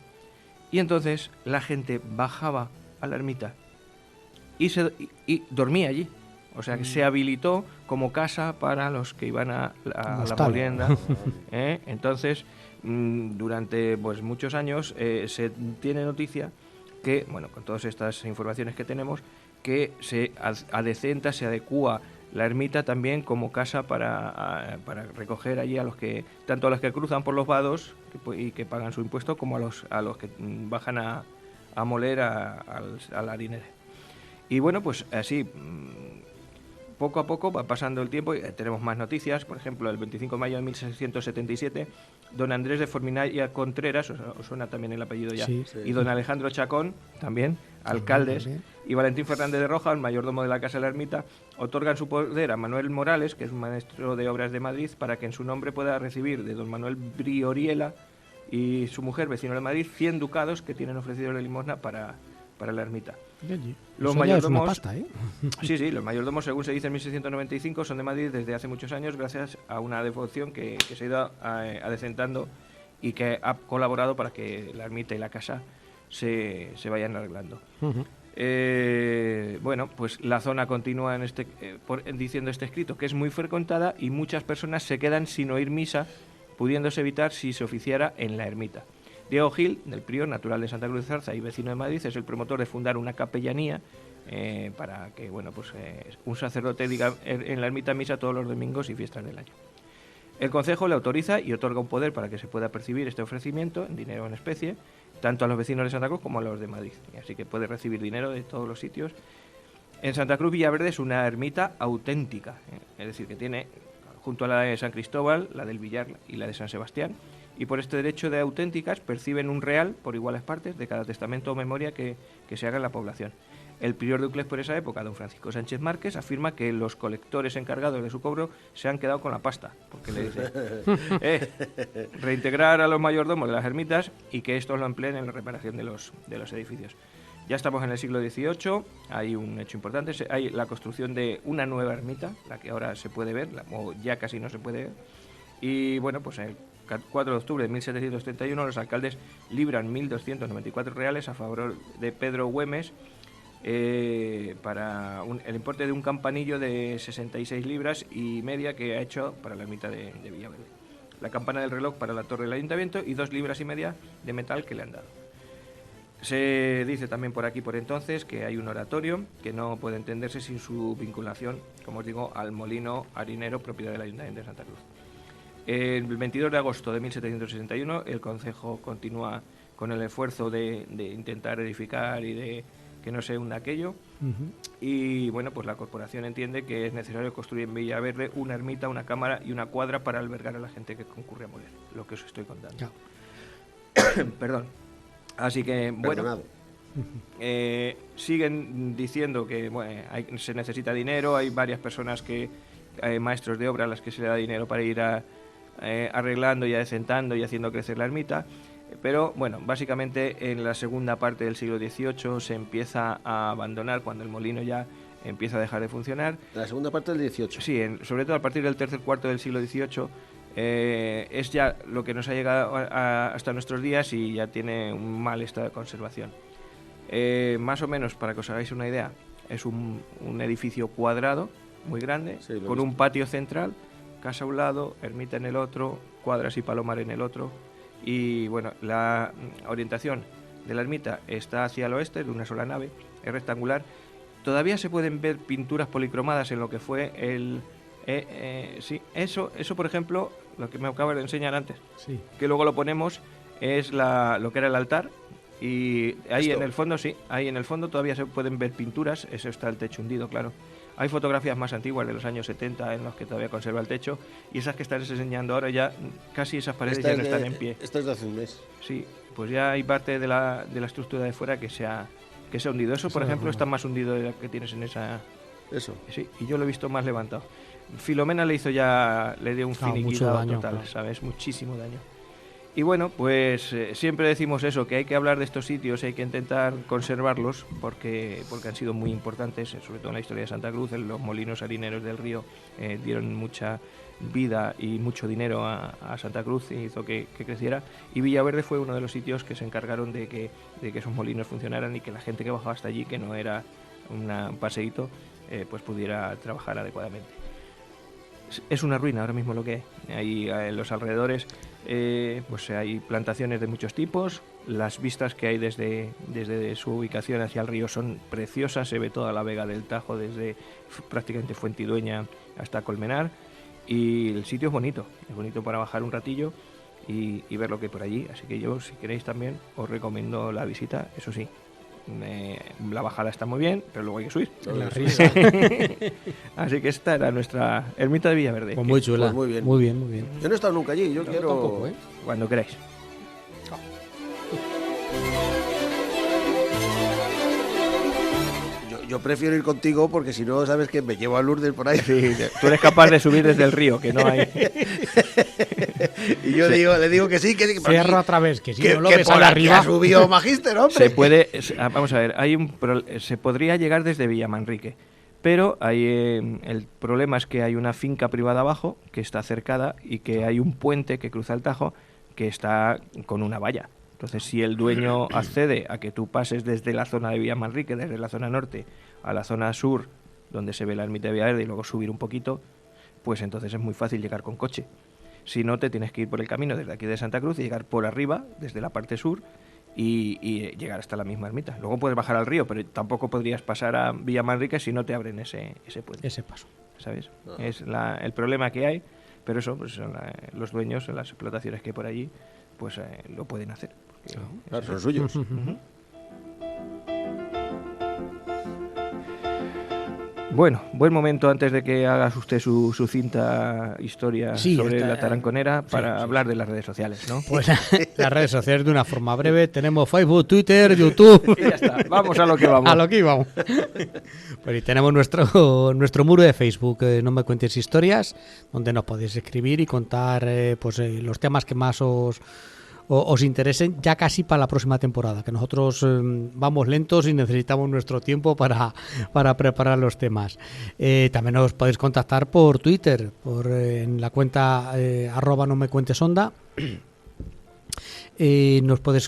Y entonces la gente bajaba a la ermita y dormía allí. O sea que se habilitó como casa para los que iban a la molienda. Entonces, durante pues muchos años se tiene noticia que, bueno, con todas estas informaciones que tenemos, que se adecenta, se adecúa la ermita también como casa para recoger allí a los que, tanto a los que cruzan por los vados y que pagan su impuesto, como a los que bajan a moler al harinero. Y bueno, pues así, poco a poco va pasando el tiempo y tenemos más noticias. Por ejemplo, el 25 de mayo de 1677, don Andrés de Forminaya Contreras, os suena también el apellido ya, Sí. y don Alejandro Chacón, también, alcaldes, y Valentín Fernández de Roja, el mayordomo de la Casa de la Ermita, otorgan su poder a Manuel Morales, que es un maestro de obras de Madrid, para que en su nombre pueda recibir de don Manuel Brioriela y su mujer, vecino de Madrid, 100 ducados que tienen ofrecido la limosna para la ermita. Los mayordomos, pasta, ¿eh? Sí, los mayordomos, según se dice en 1695, son de Madrid desde hace muchos años gracias a una devoción que se ha ido adecentando y que ha colaborado para que la ermita y la casa se vayan arreglando. Bueno, pues la zona continúa diciendo este escrito, que es muy frecuentada y muchas personas se quedan sin oír misa, pudiéndose evitar si se oficiara en la ermita. Diego Gil, del Prior, natural de Santa Cruz de Zarza y vecino de Madrid, es el promotor de fundar una capellanía para que, bueno, pues un sacerdote diga en la ermita misa todos los domingos y fiestas del año. El concejo le autoriza y otorga un poder para que se pueda percibir este ofrecimiento en dinero o en especie, tanto a los vecinos de Santa Cruz como a los de Madrid. Así que puede recibir dinero de todos los sitios. En Santa Cruz Villaverde es una ermita auténtica, es decir, que tiene junto a la de San Cristóbal, la del Villar y la de San Sebastián, y por este derecho de auténticas perciben un real por iguales partes de cada testamento o memoria que se haga en la población. El prior de Uclés por esa época, don Francisco Sánchez Márquez, afirma que los colectores encargados de su cobro se han quedado con la pasta, porque le dice reintegrar a los mayordomos de las ermitas y que estos lo empleen en la reparación de los edificios. Ya estamos en el siglo XVIII, hay un hecho importante, hay la construcción de una nueva ermita, la que ahora se puede ver, o ya casi no se puede ver, y bueno, pues el 4 de octubre de 1731 los alcaldes libran 1.294 reales a favor de Pedro Güemes para el importe de un campanillo de 66 libras y media que ha hecho para la ermita de Villaverde. La campana del reloj para la torre del ayuntamiento y 2 libras y media de metal que le han dado. Se dice también por aquí por entonces que hay un oratorio que no puede entenderse sin su vinculación, como os digo, al molino harinero propiedad del ayuntamiento de Santa Cruz. El 22 de agosto de 1761 el concejo continúa con el esfuerzo de intentar edificar y de que no se hunda aquello. Y bueno, pues la corporación entiende que es necesario construir en Villaverde una ermita, una cámara y una cuadra para albergar a la gente que concurre a moler, lo que os estoy contando. Claro. Perdón. Así que, bueno, Perdonado. siguen diciendo que se necesita dinero, hay varias personas maestros de obra a las que se le da dinero para ir arreglando y adecentando y haciendo crecer la ermita, pero bueno, básicamente en la segunda parte del siglo XVIII se empieza a abandonar cuando el molino ya empieza a dejar de funcionar. La segunda parte del 18. Sí, sobre todo a partir del tercer cuarto del siglo XVIII es ya lo que nos ha llegado hasta nuestros días y ya tiene un mal estado de conservación. Más o menos, para que os hagáis una idea, es un edificio cuadrado, muy grande, Sí, con un patio central, casa a un lado, ermita en el otro, cuadras y palomar en el otro. Y bueno, la orientación de la ermita está hacia el oeste, de una sola nave, es rectangular. Todavía se pueden ver pinturas policromadas en lo que fue sí, eso por ejemplo, lo que me acabas de enseñar antes, Sí. que luego lo ponemos, es lo que era el altar. Y ahí Esto. en el fondo, sí, ahí en el fondo todavía se pueden ver pinturas, eso está el techo hundido, claro. Hay fotografías más antiguas de los años 70 en las que todavía conserva el techo, y esas que estás enseñando ahora ya casi esas paredes Esta ya es no de- están en pie. Esta es de hace un mes. Sí, pues ya hay parte de la estructura de fuera que se ha hundido. Eso, por ejemplo, está más hundido de lo que tienes en esa... Eso. Sí, y yo lo he visto más levantado. Filomena le dio un Claro, mucho finiquitado daño, total, claro. ¿sabes? Muchísimo daño. Y bueno, pues siempre decimos eso, que hay que hablar de estos sitios, hay que intentar conservarlos porque han sido muy importantes, sobre todo en la historia de Santa Cruz. Los molinos harineros del río dieron mucha vida y mucho dinero a Santa Cruz y hizo que creciera. Y Villaverde fue uno de los sitios que se encargaron de que esos molinos funcionaran y que la gente que bajaba hasta allí, que no era un paseíto, pues pudiera trabajar adecuadamente. Es una ruina ahora mismo lo que hay. En los alrededores pues hay plantaciones de muchos tipos. Las vistas que hay desde su ubicación hacia el río son preciosas. Se ve toda la vega del Tajo desde prácticamente Fuentidueña hasta Colmenar. Y el sitio es bonito para bajar un ratillo y ver lo que hay por allí. Así que yo, si queréis también, os recomiendo la visita. Eso sí, la bajada está muy bien, pero luego hay que subir. La risa. Así que esta era nuestra ermita de Villaverde. Pues muy chula. Pues muy bien. Muy bien, muy bien. Yo no he estado nunca allí, yo quiero... tampoco, ¿eh? Cuando queráis. Yo prefiero ir contigo porque si no, sabes que me llevo a Lourdes por ahí. Tú eres capaz de subir desde el río, que no hay... Y yo le digo que sí, que sí. Que por Cierro aquí- otra vez, que si que, no lo que ves por allá aquí arriba. ha subido Magíster, hombre. Vamos a ver, se podría llegar desde Villamanrique, pero el problema es que hay una finca privada abajo que está cercada y que hay un puente que cruza el Tajo que está con una valla. Entonces, si el dueño accede a que tú pases desde la zona de Villamanrique, desde la zona norte a la zona sur, donde se ve la ermita de Villaverde, y luego subir un poquito, pues entonces es muy fácil llegar con coche. Si no, te tienes que ir por el camino desde aquí de Santa Cruz y llegar por arriba, desde la parte sur, y llegar hasta la misma ermita. Luego puedes bajar al río, pero tampoco podrías pasar a Villamanrique si no te abren ese puente. Ese paso. ¿Sabes? Es el problema que hay, pero eso, pues los dueños en las explotaciones que hay por allí, pues lo pueden hacer. Porque Claro, son suyos. Bueno, buen momento antes de que hagas usted su cinta historia Sí, sobre está- la taranconera para sí. hablar de las redes sociales, ¿no? Pues las redes sociales de una forma breve. Tenemos Facebook, Twitter, YouTube. Y ya está, vamos a lo que vamos. A lo que íbamos. Pues y tenemos nuestro muro de Facebook, No me cuentes historias, donde nos podéis escribir y contar los temas que más os interesen ya casi para la próxima temporada, que nosotros vamos lentos y necesitamos nuestro tiempo para preparar los temas. También nos podéis contactar por Twitter, en la cuenta @nomecuentesonda. Nos puedes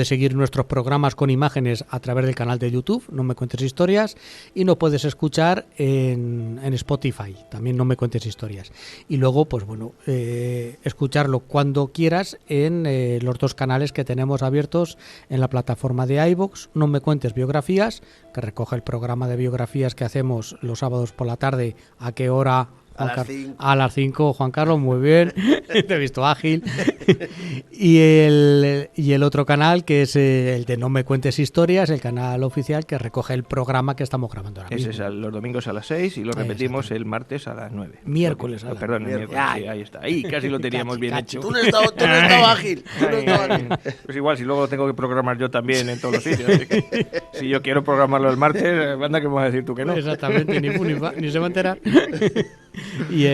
seguir nuestros programas con imágenes a través del canal de YouTube, No me cuentes historias, y nos puedes escuchar en Spotify, también No me cuentes historias. Y luego, pues bueno, escucharlo cuando quieras en los dos canales que tenemos abiertos en la plataforma de iVoox, No me cuentes biografías, que recoge el programa de biografías que hacemos los sábados por la tarde, a qué hora A las 5, Juan Carlos, muy bien. Te he visto ágil. y el otro canal, que es el de No me cuentes historias, el canal oficial que recoge el programa que estamos grabando ahora mismo. Ese es los domingos a las 6 y lo repetimos el martes a las 9. Miércoles. Perdón, el miércoles. Sí, ahí está. Ahí casi lo teníamos bien hecho. Tú no estabas ágil. Pues igual, si luego tengo que programar yo también en todos los sitios. Así que, si yo quiero programarlo el martes, anda que me vas a decir tú que no. Exactamente, ni se va a enterar. Y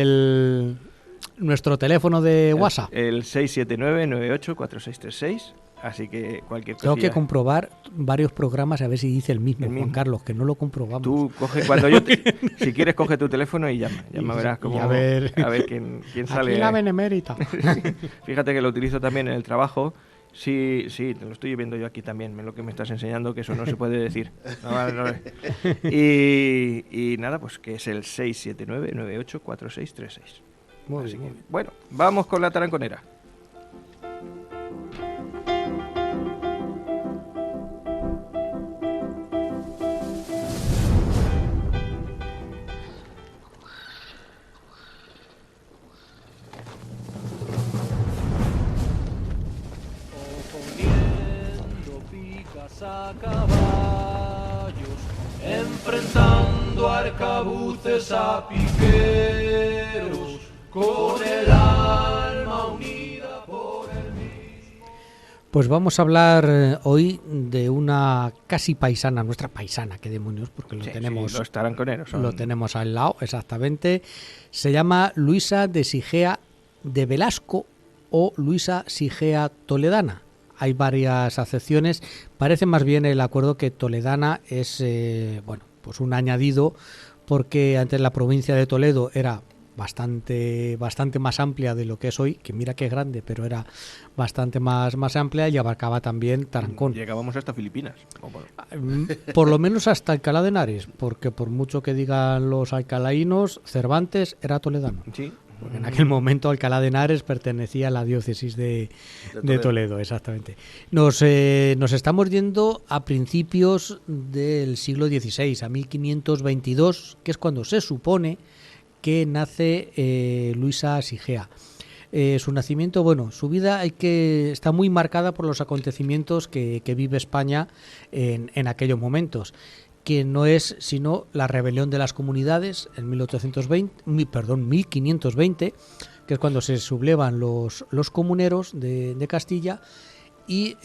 nuestro teléfono de WhatsApp. El 679-98-4636. Así que cualquier cosa. Tengo que comprobar varios programas a ver si dice el mismo, Juan Carlos, que no lo comprobamos. Tú coge si quieres, coge tu teléfono y llama. Ya verás cómo. A ver quién sale. Aquí la benemérita. Fíjate que lo utilizo también en el trabajo. Sí, te lo estoy viendo yo aquí también, lo que me estás enseñando, que eso no se puede decir. No. Y nada, pues que es el 679-98-4636. Así que, bueno, vamos con la taranconera. A caballos, enfrentando arcabuces a piqueros, con el alma unida por el mismo. Pues vamos a hablar hoy de una casi paisana, nuestra paisana, qué demonios, porque lo tenemos. Sí, los taranconeros son. Lo tenemos al lado, exactamente. Se llama Luisa de Sigea de Velasco o Luisa Sigea Toledana. Hay varias acepciones. Parece más bien el acuerdo que toledana es pues un añadido, porque antes la provincia de Toledo era bastante más amplia de lo que es hoy, que mira que es grande, pero era bastante más amplia y abarcaba también Tarancón. Llegábamos hasta Filipinas. Por lo menos hasta Alcalá de Henares, porque por mucho que digan los alcalaínos, Cervantes era toledano. Sí. Porque en aquel momento Alcalá de Henares pertenecía a la diócesis de Toledo, exactamente. Nos estamos yendo a principios del siglo XVI, a 1522, que es cuando se supone que nace Luisa Sigea. Su nacimiento, su vida está muy marcada por los acontecimientos que vive España en aquellos momentos, que no es sino la rebelión de las comunidades en 1520, que es cuando se sublevan los comuneros de Castilla, y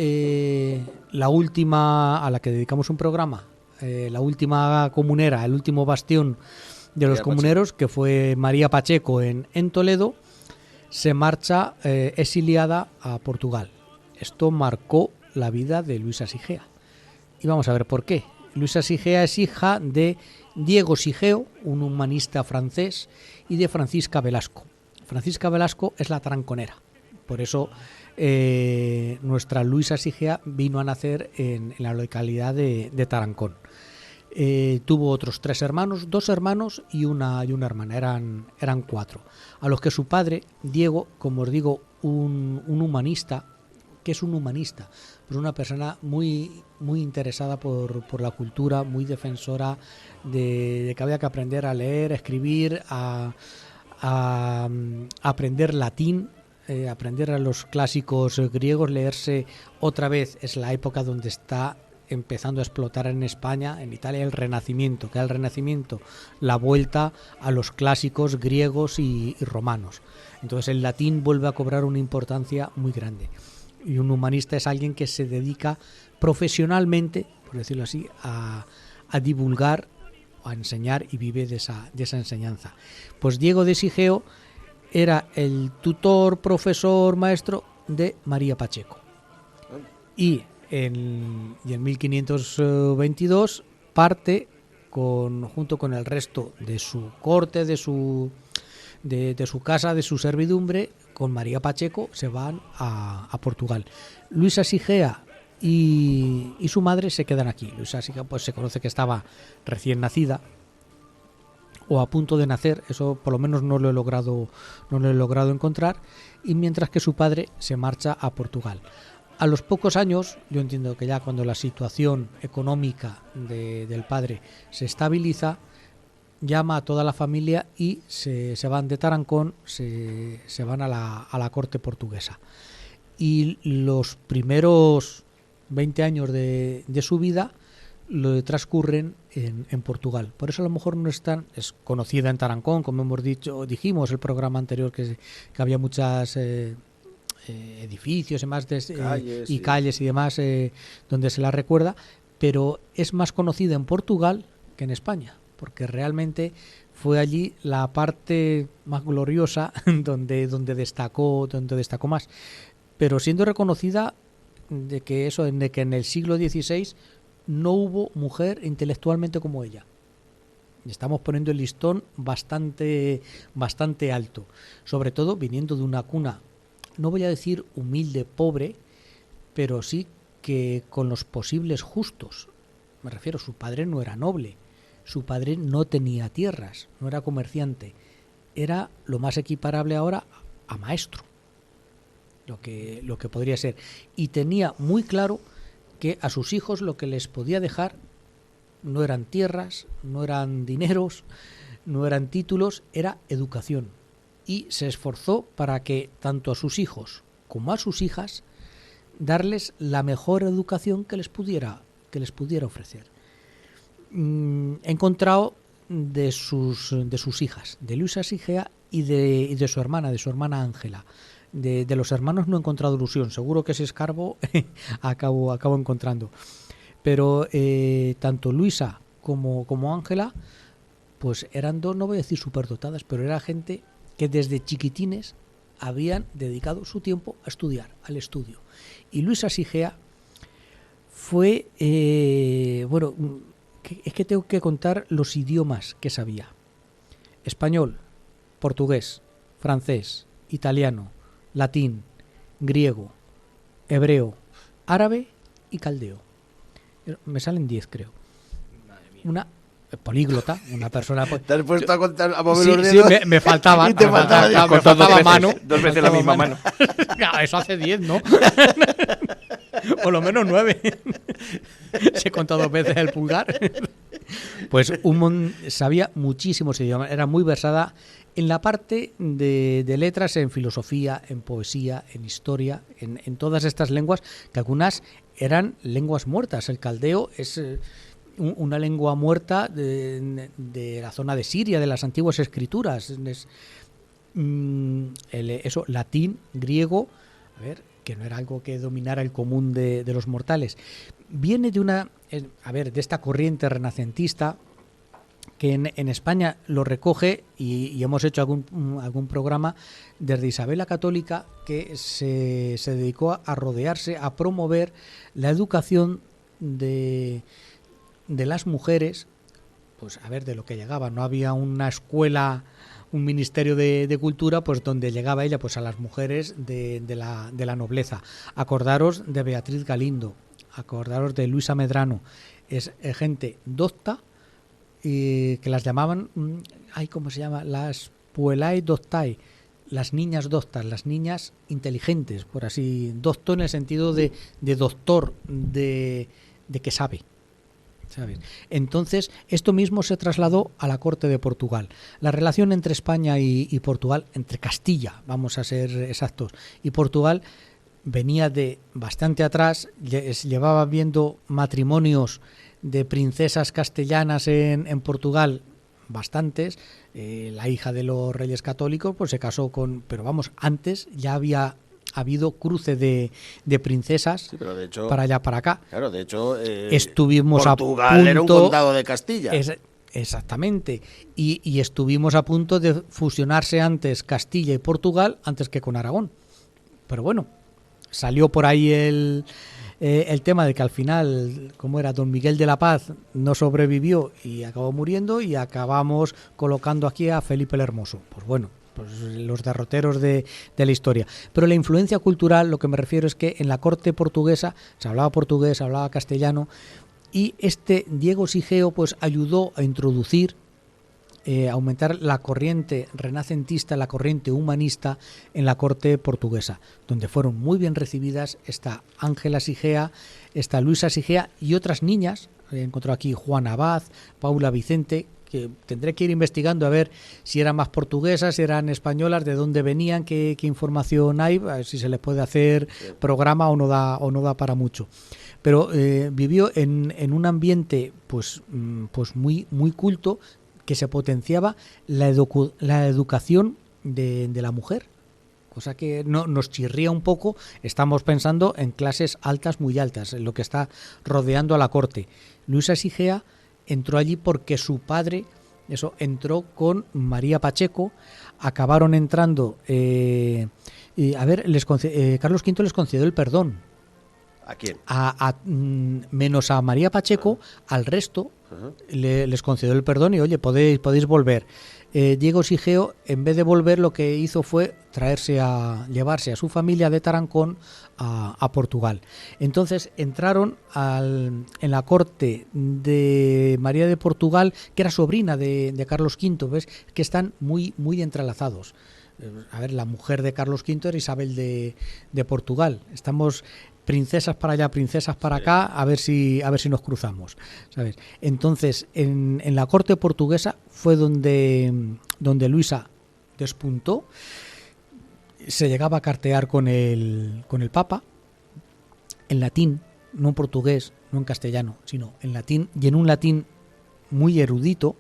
la última, a la que dedicamos un programa, la última comunera, el último bastión de los comuneros, que fue María Pacheco en Toledo, se marcha exiliada a Portugal. Esto marcó la vida de Luisa Sigea. Y vamos a ver por qué. Luisa Sigea es hija de Diego Sigeo, un humanista francés, y de Francisca Velasco. Francisca Velasco es la taranconera. Por eso nuestra Luisa Sigea vino a nacer en la localidad de Tarancón. Tuvo otros 3 hermanos, 2 hermanos y una hermana, eran 4. A los que su padre, Diego, como os digo, un humanista. ¿Qué es un humanista? Pues una persona muy interesada por la cultura, muy defensora de que había que aprender a leer, a escribir, a aprender latín, aprender a los clásicos griegos, leerse otra vez. Es la época donde está empezando a explotar en España, en Italia, el Renacimiento, que era el Renacimiento, la vuelta a los clásicos griegos y romanos. Entonces el latín vuelve a cobrar una importancia muy grande. Y un humanista es alguien que se dedica profesionalmente, por decirlo así, a divulgar, a enseñar y vive de esa enseñanza. Pues Diego de Sigeo era el tutor, profesor, maestro de María Pacheco. Y en 1522 parte junto con el resto de su corte, de su casa, de su servidumbre, con María Pacheco se van a Portugal. Luisa Sigea y su madre se quedan aquí. Luisa Sigea pues se conoce que estaba recién nacida o a punto de nacer, eso por lo menos no lo he logrado encontrar, y mientras que su padre se marcha a Portugal. A los pocos años, yo entiendo que ya cuando la situación económica del padre se estabiliza, llama a toda la familia y se van de Tarancón, se van a la corte portuguesa. Y los primeros 20 años de su vida lo transcurren en Portugal. Por eso a lo mejor no es conocida en Tarancón, como dijimos el programa anterior, que había muchas edificios y más calles y demás donde se la recuerda, pero es más conocida en Portugal que en España, porque realmente fue allí la parte más gloriosa donde destacó más, pero siendo reconocida de que en el siglo XVI no hubo mujer intelectualmente como ella. Estamos poniendo el listón bastante alto, sobre todo viniendo de una cuna, no voy a decir humilde, pobre, pero sí que con los posibles justos. Me refiero, su padre no era noble, su padre no tenía tierras, no era comerciante, era lo más equiparable ahora a maestro, lo que podría ser, y tenía muy claro que a sus hijos lo que les podía dejar no eran tierras, no eran dineros, no eran títulos, era educación, y se esforzó para que tanto a sus hijos como a sus hijas darles la mejor educación que les pudiera ofrecer. He encontrado de sus hijas, de Luisa Sigea y de su hermana Ángela. De los hermanos no he encontrado ilusión, seguro que si escarbo acabo encontrando. Pero tanto Luisa como Ángela, pues eran dos, no voy a decir superdotadas, pero era gente que desde chiquitines habían dedicado su tiempo a estudiar, al estudio. Y Luisa Sigea fue, es que tengo que contar los idiomas que sabía: español, portugués, francés, italiano, latín, griego, hebreo, árabe y caldeo. Me salen 10, creo. Una políglota, una persona... ¿Te has puesto a contar, a mover Sí, los dedos? me faltaba. Y te faltaba Me faltaba mano. Dos veces la misma mano. Claro, eso hace 10, ¿no? Por lo menos 9. Se contó 2 veces el pulgar. Pues sabía muchísimos idiomas. Era muy versada en la parte de letras, en filosofía, en poesía, en historia, en todas estas lenguas, que algunas eran lenguas muertas. El caldeo es una lengua muerta de la zona de Siria, de las antiguas escrituras. Eso, latín, griego, que no era algo que dominara el común de los mortales. Viene de esta corriente renacentista que en España lo recoge y hemos hecho algún programa desde Isabel la Católica, que se dedicó a rodearse, a promover la educación de las mujeres, pues de lo que llegaba. No había una escuela, un ministerio de cultura, pues donde llegaba ella, pues a las mujeres de la nobleza. Acordaros de Beatriz Galindo, acordaros de Luisa Medrano. Es gente docta, que las llamaban, ¿cómo se llama? Las puellae doctae, las niñas doctas, las niñas inteligentes, por así, docto en el sentido de doctor, de que sabe. ¿Sabes? Entonces, esto mismo se trasladó a la corte de Portugal. La relación entre España y Portugal, entre Castilla, vamos a ser exactos, y Portugal, venía de bastante atrás. Llevaba viendo matrimonios de princesas castellanas en Portugal, bastantes. La hija de los reyes católicos pues se casó pero antes ya había habido cruce de princesas, sí, pero de hecho, para allá para acá. Claro, de hecho, estuvimos Portugal a punto, era un condado de Castilla. Exactamente. Y estuvimos a punto de fusionarse antes Castilla y Portugal antes que con Aragón. Pero bueno, salió por ahí el tema de que al final, como era, don Miguel de la Paz no sobrevivió y acabó muriendo, y acabamos colocando aquí a Felipe el Hermoso. Pues bueno, pues los derroteros de la historia. Pero la influencia cultural, lo que me refiero es que en la corte portuguesa se hablaba portugués, se hablaba castellano, y Diego Sigeo pues ayudó a introducir, aumentar la corriente renacentista, la corriente humanista en la corte portuguesa, donde fueron muy bien recibidas esta Ángela Sigea, esta Luisa Sigea y otras niñas. He encontrado aquí Juana Abad, Paula Vicente, que tendré que ir investigando a ver si eran más portuguesas, si eran españolas, de dónde venían, qué información hay, a ver si se les puede hacer programa o no da para mucho. Pero vivió en un ambiente pues muy culto, que se potenciaba la educación de la mujer, cosa que nos chirría un poco. Estamos pensando en clases altas, muy altas, en lo que está rodeando a la corte. Luisa Sigea entró allí porque su padre entró con María Pacheco, acabaron entrando, Carlos V les concedió el perdón. ¿A quién? Menos a María Pacheco, al resto les concedió el perdón y oye, podéis volver. Diego Sigeo, en vez de volver, lo que hizo fue llevarse a su familia de Tarancón a Portugal. Entonces entraron en la corte de María de Portugal, que era sobrina de Carlos V, ¿ves? Que están muy entrelazados. A ver, la mujer de Carlos V era Isabel de Portugal. Estamos princesas para allá, princesas para acá, a ver si nos cruzamos, ¿sabes? Entonces, en la corte portuguesa fue donde Luisa despuntó. Se llegaba a cartear con el Papa en latín, no en portugués, no en castellano, sino en latín, y en un latín muy erudito.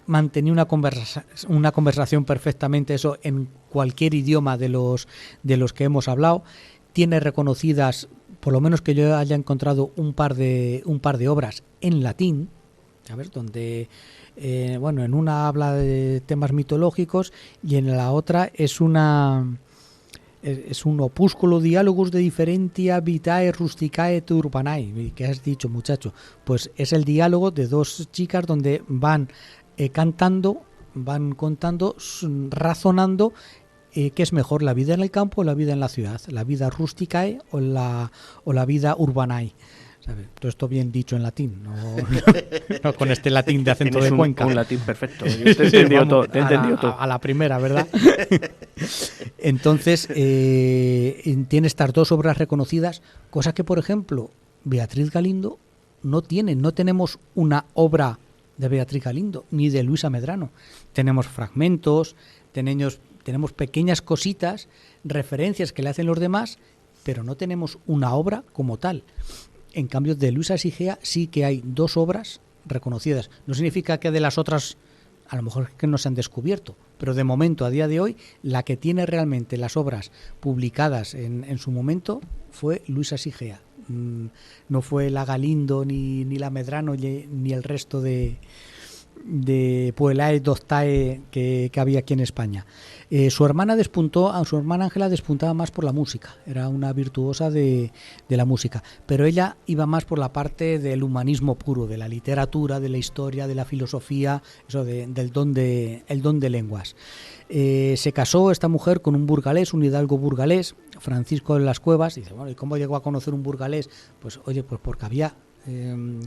Mantenía una conversación perfectamente, eso, en cualquier idioma de los que hemos hablado. Tiene reconocidas, por lo menos que yo haya encontrado, un par de obras en latín, ¿sabes? Donde en una habla de temas mitológicos y en la otra es un opúsculo diálogos de diferentia vitae rusticae et urbanae. ¿Qué has dicho, muchacho? Pues es el diálogo de dos chicas donde van cantando, van contando, razonando qué es mejor, la vida en el campo o la vida en la ciudad, la vida rusticae o la vida urbanae. ¿Sabes? Todo esto bien dicho en latín, no con este latín de acento de Cuenca. Un latín perfecto. Yo te he entendido todo. A la primera, ¿verdad? Entonces, tiene estas dos obras reconocidas, cosa que, por ejemplo, Beatriz Galindo no tiene. No tenemos una obra de Beatriz Galindo, ni de Luisa Medrano. Tenemos fragmentos, tenemos pequeñas cositas, referencias que le hacen los demás, pero no tenemos una obra como tal. En cambio, de Luisa Sigea sí que hay dos obras reconocidas. No significa que de las otras a lo mejor es que no se han descubierto, pero de momento, a día de hoy, la que tiene realmente las obras publicadas en su momento fue Luisa Sigea. No fue la Galindo, ni la Medrano, ni el resto de Puelae, Doctae que había aquí en España. Su hermana Ángela despuntaba más por la música, era una virtuosa de la música, pero ella iba más por la parte del humanismo puro, de la literatura, de la historia, de la filosofía, eso el don de lenguas. Se casó esta mujer con un burgalés, un hidalgo burgalés, Francisco de las Cuevas. Y dice, bueno, ¿y cómo llegó a conocer un burgalés? Pues oye, pues porque había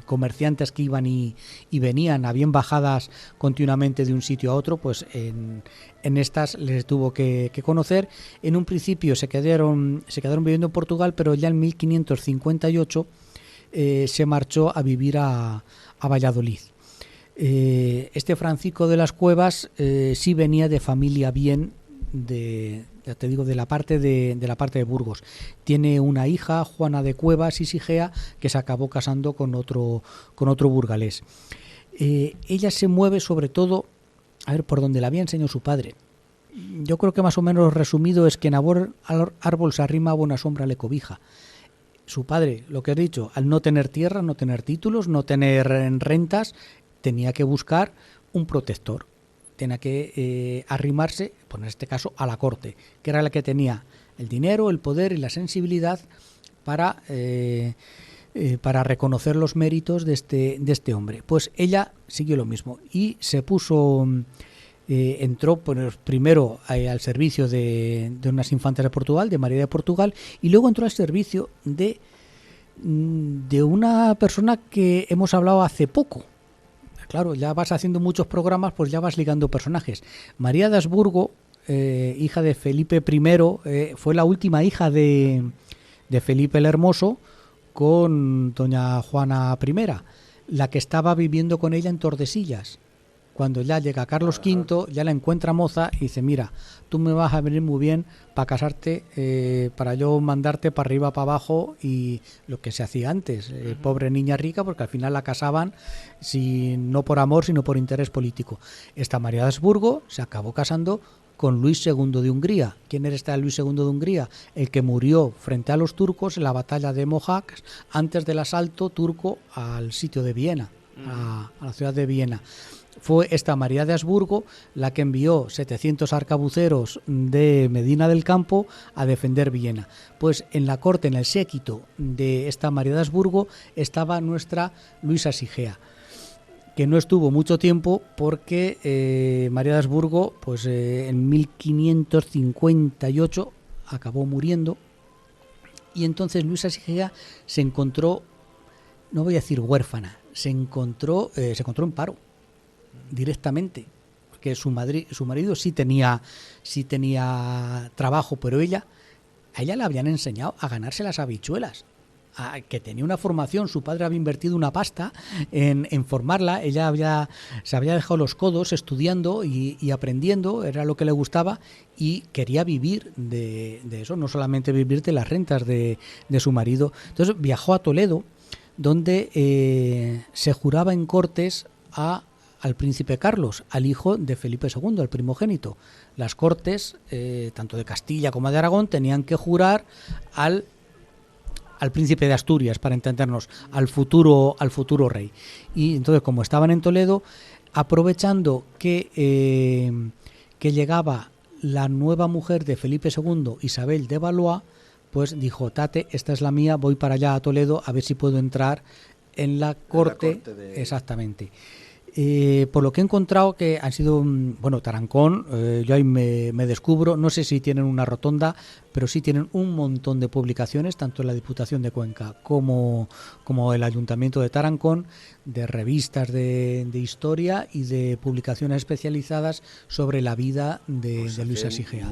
comerciantes que iban y venían, habían bajadas continuamente de un sitio a otro, pues en estas les tuvo que conocer. En un principio se quedaron viviendo en Portugal, pero ya en 1558 se marchó a vivir a Valladolid. Este Francisco de las Cuevas sí venía de familia bien, ya te digo, de la parte de Burgos. Tiene una hija, Juana de Cuevas y Sigea, que se acabó casando con otro burgalés. Ella se mueve sobre todo, a ver, por donde la había enseñado su padre. Yo creo que más o menos resumido es que en árbol se arrima, buena sombra le cobija. Su padre, lo que he dicho, al no tener tierra, no tener títulos, no tener rentas, tenía que buscar un protector. Tenía que arrimarse, pues en este caso, a la corte, que era la que tenía el dinero, el poder y la sensibilidad para reconocer los méritos de este hombre. Pues ella siguió lo mismo y se puso, entró pues, primero al servicio de unas infantas de Portugal, de María de Portugal, y luego entró al servicio de una persona que hemos hablado hace poco. Claro, ya vas haciendo muchos programas, pues ya vas ligando personajes. María de Habsburgo, hija de Felipe I, fue la última hija de Felipe el Hermoso con doña Juana I. la que estaba viviendo con ella en Tordesillas. Cuando ya llega Carlos V, ya la encuentra moza y dice, mira, tú me vas a venir muy bien para casarte, para yo mandarte para arriba, para abajo, y lo que se hacía antes, pobre niña rica, porque al final la casaban no por amor, sino por interés político. Esta María de Habsburgo se acabó casando con Luis II de Hungría. ¿Quién era este Luis II de Hungría? El que murió frente a los turcos en la batalla de Mohacs antes del asalto turco al sitio de Viena, a la ciudad de Viena. Fue esta María de Habsburgo la que envió 700 arcabuceros de Medina del Campo a defender Viena. Pues en la corte, en el séquito de esta María de Habsburgo, estaba nuestra Luisa Sigea, que no estuvo mucho tiempo porque María de Habsburgo, pues en 1558 acabó muriendo, y entonces Luisa Sigea se encontró, no voy a decir huérfana, se encontró en paro directamente, porque su marido sí tenía trabajo, pero a ella le habían enseñado a ganarse las habichuelas, que tenía una formación. Su padre había invertido una pasta en formarla. Ella se había dejado los codos estudiando y aprendiendo, era lo que le gustaba, y quería vivir de eso, no solamente vivir de las rentas de su marido. Entonces viajó a Toledo, donde se juraba en cortes al príncipe Carlos, al hijo de Felipe II, al primogénito. Las cortes, tanto de Castilla como de Aragón, tenían que jurar al príncipe de Asturias, para entendernos, al futuro rey. Y entonces, como estaban en Toledo, aprovechando que llegaba la nueva mujer de Felipe II, Isabel de Valois, pues dijo, tate, esta es la mía, voy para allá a Toledo a ver si puedo entrar en la corte Exactamente. Por lo que he encontrado, que han sido, Tarancón, yo ahí me descubro, no sé si tienen una rotonda, pero sí tienen un montón de publicaciones, tanto en la Diputación de Cuenca como el Ayuntamiento de Tarancón, de revistas de historia y de publicaciones especializadas sobre la vida de Luisa Sigea.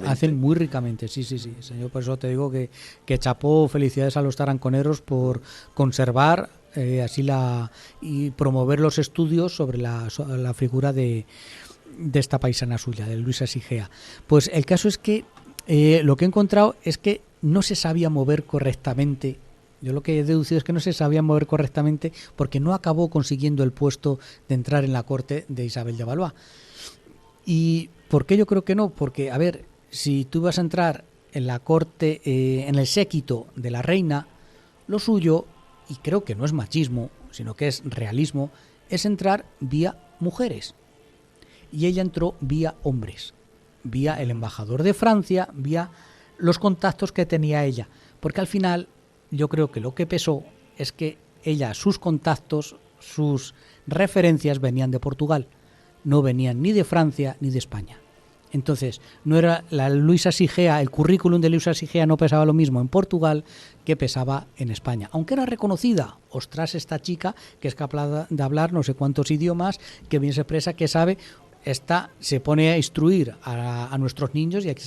Hacen muy ricamente, sí, señor. Por eso te digo que chapó, felicidades a los taranconeros por conservar y promover los estudios sobre la figura de esta paisana suya, de Luisa Sigea. Pues el caso es que lo que he encontrado es que no se sabía mover correctamente. Yo lo que he deducido es que no se sabía mover correctamente porque no acabó consiguiendo el puesto de entrar en la corte de Isabel de Valois. ¿Y por qué yo creo que no? Porque, a ver, si tú vas a entrar en la corte, en el séquito de la reina, lo suyo, y creo que no es machismo, sino que es realismo, es entrar vía mujeres. Y ella entró vía hombres, vía el embajador de Francia, vía los contactos que tenía ella. Porque al final yo creo que lo que pesó es que ella, sus contactos, sus referencias venían de Portugal, no venían ni de Francia ni de España. Entonces, no era la Luisa Sigea, el currículum de Luisa Sigea no pesaba lo mismo en Portugal que pesaba en España. Aunque era reconocida, ostras, esta chica que es capaz de hablar no sé cuántos idiomas, que bien se expresa, que sabe, se pone a instruir a nuestros niños, y aquí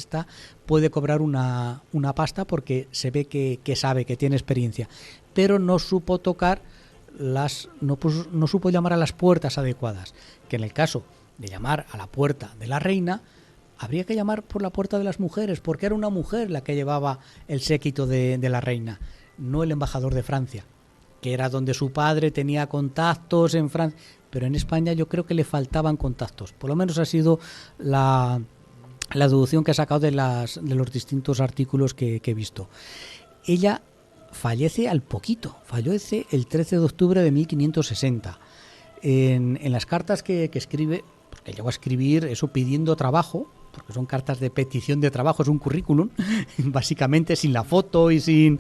puede cobrar una pasta porque se ve que sabe, que tiene experiencia. Pero no supo tocar no supo llamar a las puertas adecuadas, que en el caso de llamar a la puerta de la reina, habría que llamar por la puerta de las mujeres, porque era una mujer la que llevaba el séquito de la reina, no el embajador de Francia, que era donde su padre tenía contactos en Francia, pero en España yo creo que le faltaban contactos. Por lo menos ha sido la deducción que he sacado de los distintos artículos que he visto. Ella fallece al poquito, fallece el 13 de octubre de 1560. En las cartas que escribe, porque llegó a escribir eso pidiendo trabajo, porque son cartas de petición de trabajo, es un currículum, básicamente sin la foto y sin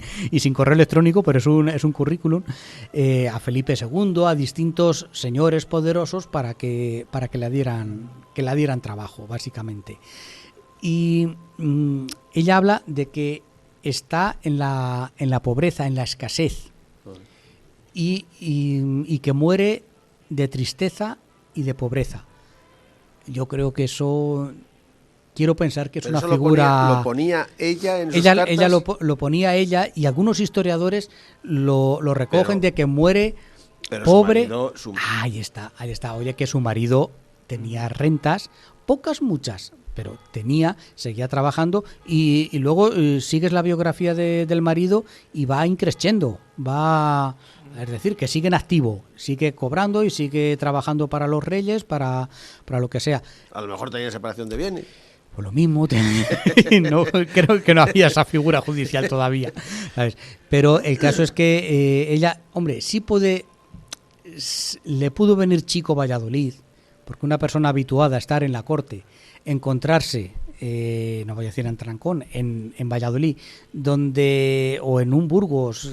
correo electrónico, pero es un currículum, a Felipe II, a distintos señores poderosos para que la dieran trabajo, básicamente. Y ella habla de que está en la pobreza, en la escasez, y que muere de tristeza y de pobreza. Yo creo que eso, quiero pensar que es una figura. Lo ponía ella en sus cartas. Ella lo ponía ella, y algunos historiadores lo recogen, de que muere Pero pobre. su marido, Ahí está. Oye, que su marido tenía rentas, pocas, muchas, pero seguía trabajando y luego sigues la biografía del marido y va increciendo, es decir, que sigue en activo, sigue cobrando y sigue trabajando para los reyes, para lo que sea. a lo mejor tenía separación de bienes. Pues lo mismo, no, creo que no había esa figura judicial todavía, ¿sabes? Pero el caso es que ella, hombre, le pudo venir chico Valladolid, porque una persona habituada a estar en la corte, encontrarse, no voy a decir en Tarancón, en Valladolid, o en un Burgos,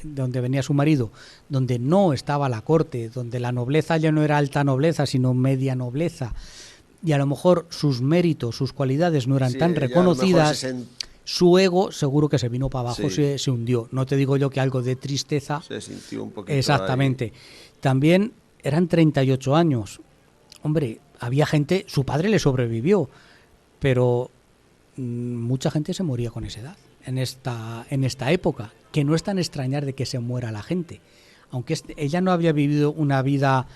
donde venía su marido, donde no estaba la corte, donde la nobleza ya no era alta nobleza, sino media nobleza, y a lo mejor sus méritos, sus cualidades no eran Sí, tan ella a lo reconocidas, mejor su ego seguro que se vino para abajo, Sí. se hundió. No te digo yo que algo de tristeza. se sintió un poquito Exactamente. También eran 38 años. Hombre, había gente, su padre le sobrevivió, pero mucha gente se moría con esa edad, en esta época, que no es tan extrañar de que se muera la gente. Aunque ella no había vivido una vida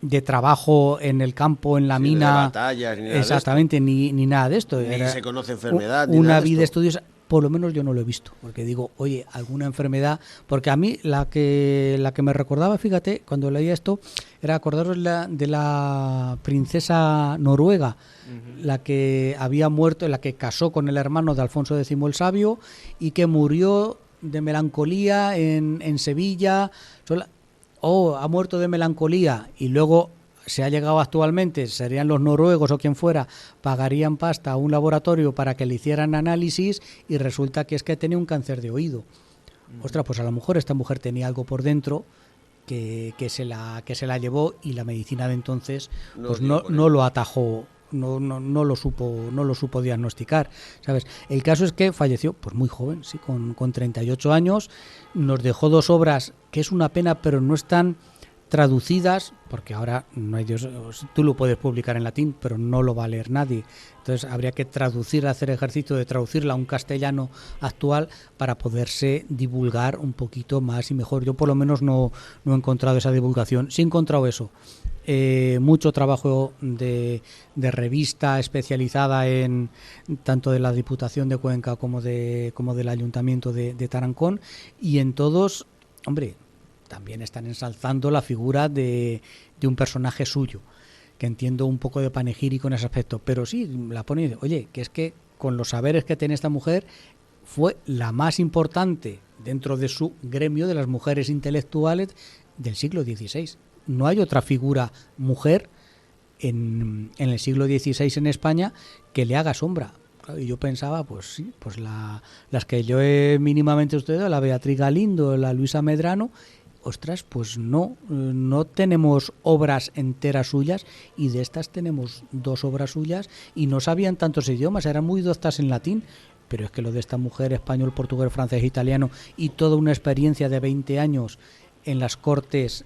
de trabajo en el campo, en la Sí, mina, de batallas, ni nada de exactamente, ni nada de esto. Ni Era se conoce enfermedad, ni una nada de vida esto. estudiosa. Por lo menos yo no lo he visto, porque digo, oye, alguna enfermedad, porque a mí la que me recordaba, fíjate, cuando leía esto, era acordaros de la princesa noruega, la que había muerto, la que casó con el hermano de Alfonso X el Sabio y que murió de melancolía en Sevilla. Ha muerto de melancolía y luego se ha llegado actualmente, serían los noruegos o quien fuera, pagarían pasta a un laboratorio para que le hicieran análisis y resulta que es que tenía un cáncer de oído. Ostras, pues a lo mejor esta mujer tenía algo por dentro que se la llevó y la medicina de entonces pues no lo atajó, no lo supo diagnosticar, ¿sabes? El caso es que falleció pues muy joven, sí, con 38 años, nos dejó 2 obras que es una pena, pero no están traducidas, porque ahora no hay Dios, tú lo puedes publicar en latín, pero no lo va a leer nadie. Entonces habría que hacer ejercicio de traducirla a un castellano actual para poderse divulgar un poquito más y mejor. Yo por lo menos no he encontrado esa divulgación. Sí he encontrado eso. Mucho trabajo de revista especializada en tanto de la Diputación de Cuenca como del Ayuntamiento de Tarancón, y en todos, hombre, también están ensalzando la figura de un personaje suyo, que entiendo un poco de panegírico en ese aspecto, pero sí, la pone y dice, oye, que es que con los saberes que tiene esta mujer, fue la más importante dentro de su gremio de las mujeres intelectuales del siglo XVI. No hay otra figura mujer en el siglo XVI en España que le haga sombra. Y yo pensaba, pues sí, pues las que yo he mínimamente estudiado, la Beatriz Galindo, la Luisa Medrano. Ostras, pues no tenemos obras enteras suyas, y de estas tenemos 2 obras suyas y no sabían tantos idiomas, eran muy doctas en latín, pero es que lo de esta mujer, español, portugués, francés, italiano, y toda una experiencia de 20 años en las cortes,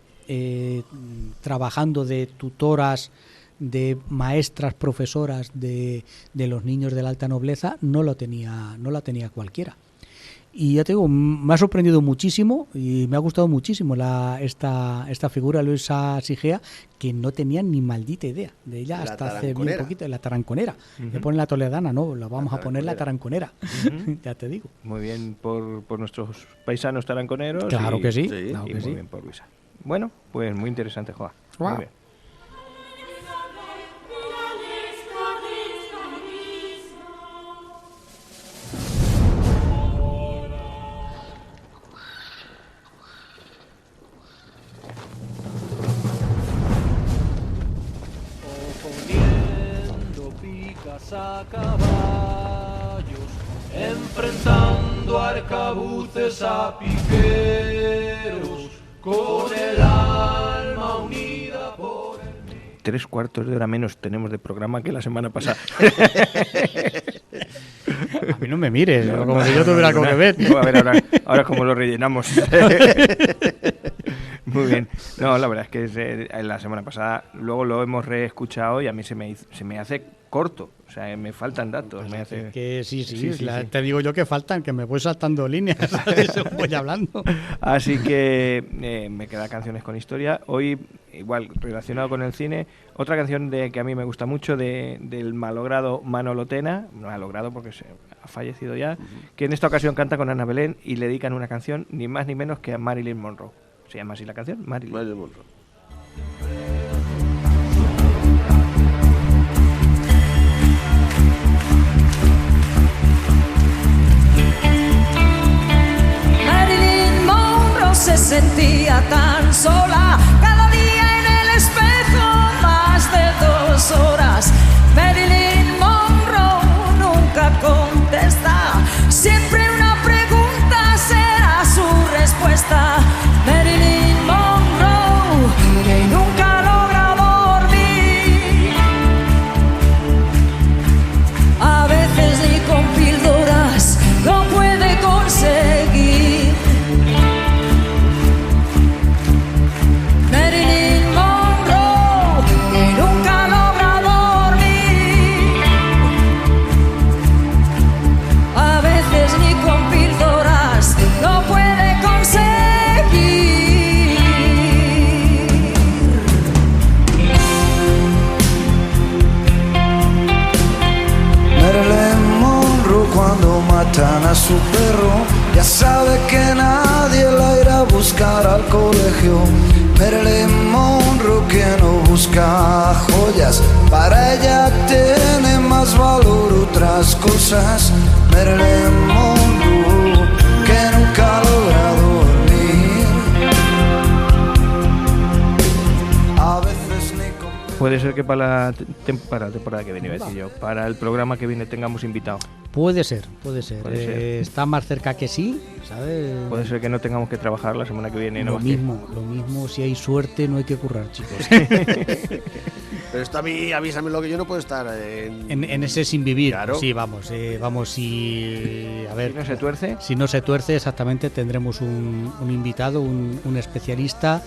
trabajando de tutoras, de maestras, profesoras de los niños de la alta nobleza, no la tenía cualquiera. Y ya te digo, me ha sorprendido muchísimo y me ha gustado muchísimo esta figura, Luisa Sigea, que no tenía ni maldita idea de ella hasta hace bien poquito. La taranconera. Le ponen la toledana, no, la vamos a poner la taranconera. Ya te digo. Muy bien por nuestros paisanos taranconeros. Claro que sí. Y Claro que muy sí. bien por Luisa. Bueno, pues muy interesante, Joa. Guau. Muy bien. Poniendo picas a caballos, enfrentando arcabuces a piqueros, con el alma unida por el... 3/4 de hora menos tenemos de programa que la semana pasada. A mí no me mires, como si yo tuviera algo que ver. No, a ver, ahora cómo lo rellenamos. Muy bien. No, la verdad es que la semana pasada luego lo hemos reescuchado y a mí se me hace corto. O sea, me faltan datos. Me hace... Que sí, Sí. te digo yo que faltan, que me voy saltando líneas, según voy hablando. Así que me quedan canciones con historia. Hoy, igual, relacionado con el cine, otra canción que a mí me gusta mucho del malogrado Manolo Tena, malogrado porque ha fallecido ya, que en esta ocasión canta con Ana Belén y le dedican una canción ni más ni menos que a Marilyn Monroe. ¿Se llama así la canción? Marilyn Monroe. Marilyn Monroe se sentía tan sola, cada día en el espejo más de 2 horas. Marilyn Monroe nunca contesta, siempre una pregunta será su respuesta. Marilyn Monroe, que nunca logra dormir, a veces ni con píldoras lo puede conseguir. Marilyn Monroe, que nunca logra dormir, a veces ni con píldoras lo puede conseguir. Marilyn Monroe cuando matan a su perro ya sabe que nadie la irá a buscar al colegio. Marilyn Monroe que no busca joyas, para ella tiene más valor otras cosas. Marilyn Monroe que nunca logra dormir, a veces ni con... Puede ser que para la temporada que viene, iba a decir yo, para el programa que viene tengamos invitado. Puede ser. Puede ser. Está más cerca que sí, ¿sabes? Puede ser que no tengamos que trabajar la semana que viene. Lo mismo, si hay suerte no hay que currar, chicos. Pero esto a mí, avísame lo que yo no puedo estar en ese sin vivir. Claro. Sí, vamos, si... A ver, ¿Si no se tuerce? Si no se tuerce, exactamente, tendremos un invitado, un especialista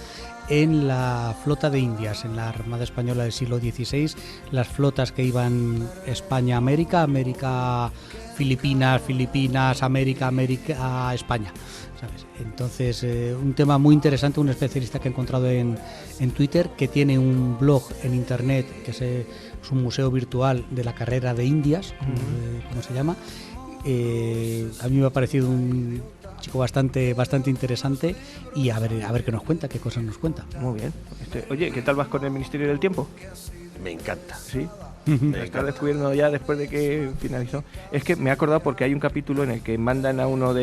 en la flota de Indias, en la Armada Española del siglo XVI, las flotas que iban España-América, América-Filipinas, Filipinas-América, América-España, ¿sabes? Entonces, un tema muy interesante, un especialista que he encontrado en Twitter, que tiene un blog en internet, que es un museo virtual de la carrera de Indias, ¿cómo se llama? A mí me ha parecido un chico bastante interesante y a ver qué nos cuenta, qué cosas nos cuenta. Muy bien. Oye, ¿qué tal vas con el Ministerio del Tiempo? Me encanta. Sí. Me está descubriendo ya después de que finalizó. Es que me he acordado porque hay un capítulo en el que mandan a uno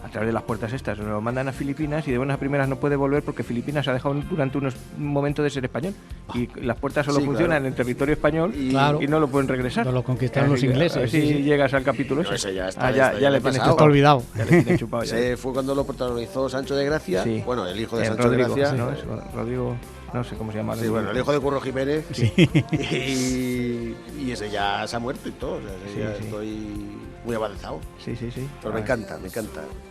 a través de las puertas estas, lo mandan a Filipinas y de buenas a primeras no puede volver porque Filipinas ha dejado durante un momento de ser español y las puertas solo funcionan en territorio español y no lo pueden regresar. No lo conquistaron los ingleses. A ver si llegas al capítulo ese. Eso ya está. Ya le tienes Está olvidado. Ya le tienes chupado. Ese fue cuando lo protagonizó Sancho de Gracia. Sí. Bueno, el hijo de Sancho Rodrigo, de Gracia. ¿no? Rodrigo, no sé cómo se llama. Sí, bueno, el hijo de Curro Jiménez. Sí. Y ese ya se ha muerto y todo. O sea, ese ya estoy muy avanzado. Sí. Pero me encanta.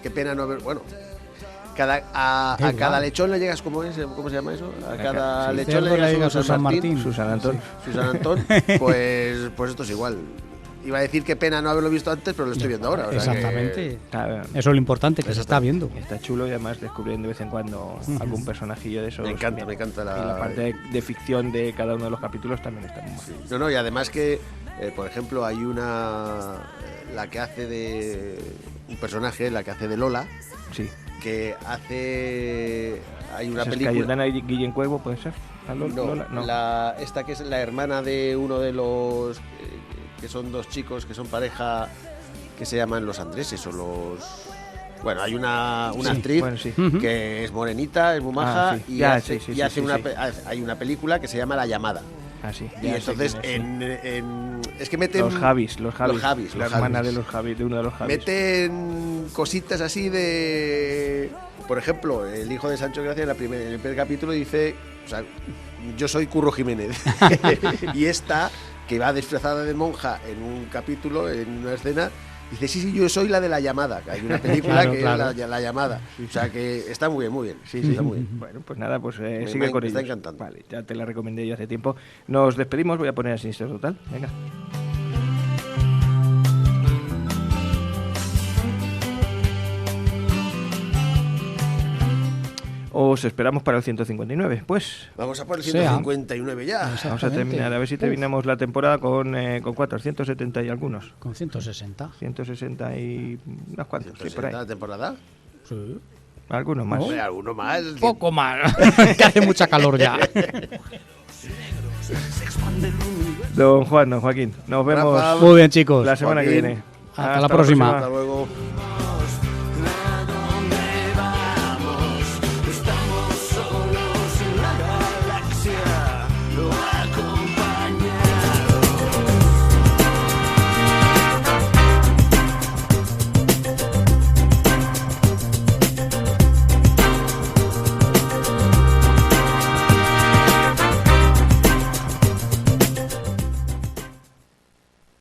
Qué pena no haber... Bueno, a cada lechón le llegas, ¿cómo se llama eso? A cada lechón le llegas un San Martín. Susan Antón. Sí, Susan Antón. Pues esto es igual. Iba a decir qué pena no haberlo visto antes, pero lo estoy viendo ahora. O sea exactamente. Que... Eso es lo importante, que se está viendo. Está chulo y además descubriendo de vez en cuando algún personajillo de esos. Me encanta Y la parte de ficción de cada uno de los capítulos también está muy mal. No, y además que, por ejemplo, hay la que hace de un personaje, la que hace de Lola. Sí. Que hace... Hay una ¿Es película... Cayetana Guillén Cuervo, puede ser? Lola, no. Esta que es la hermana de uno de los... que son dos chicos que son pareja, que se llaman los Andreses o los... Bueno, hay una actriz que es morenita, es muy maja y hace hay una película que se llama La Llamada. Y entonces es que meten los Javis, la hermana de los Javis, de uno de los Javis. Meten cositas así de, por ejemplo, el hijo de Sancho Gracia en el primer capítulo dice, o sea, yo soy Curro Jiménez. Y esta, que va disfrazada de monja en un capítulo, en una escena, Dice, sí, yo soy la de La Llamada, que hay una película Claro, que claro. es la Llamada. O sea que está muy bien. Sí, está muy bien. Bueno, pues nada, pues Me sigue con está ellos. encantando. Vale, ya te la recomendé yo hace tiempo. Nos despedimos, voy a poner a Siniestro Total. Venga. Os esperamos para el 159, pues. Vamos a por el Sea. 159 ya. Vamos a Exactamente. terminar, a ver si terminamos la temporada con ¿cuántos? 170 y algunos. Con 160. 160 y unos cuantos, sí, por ahí. ¿La temporada? Sí. Algunos más. Hombre, alguno más. Poco más. Que hace mucha calor ya. Don Juan, don Joaquín, nos vemos Rafa. Muy bien, chicos. la semana que Joaquín. viene. Hasta la próxima. Hasta luego.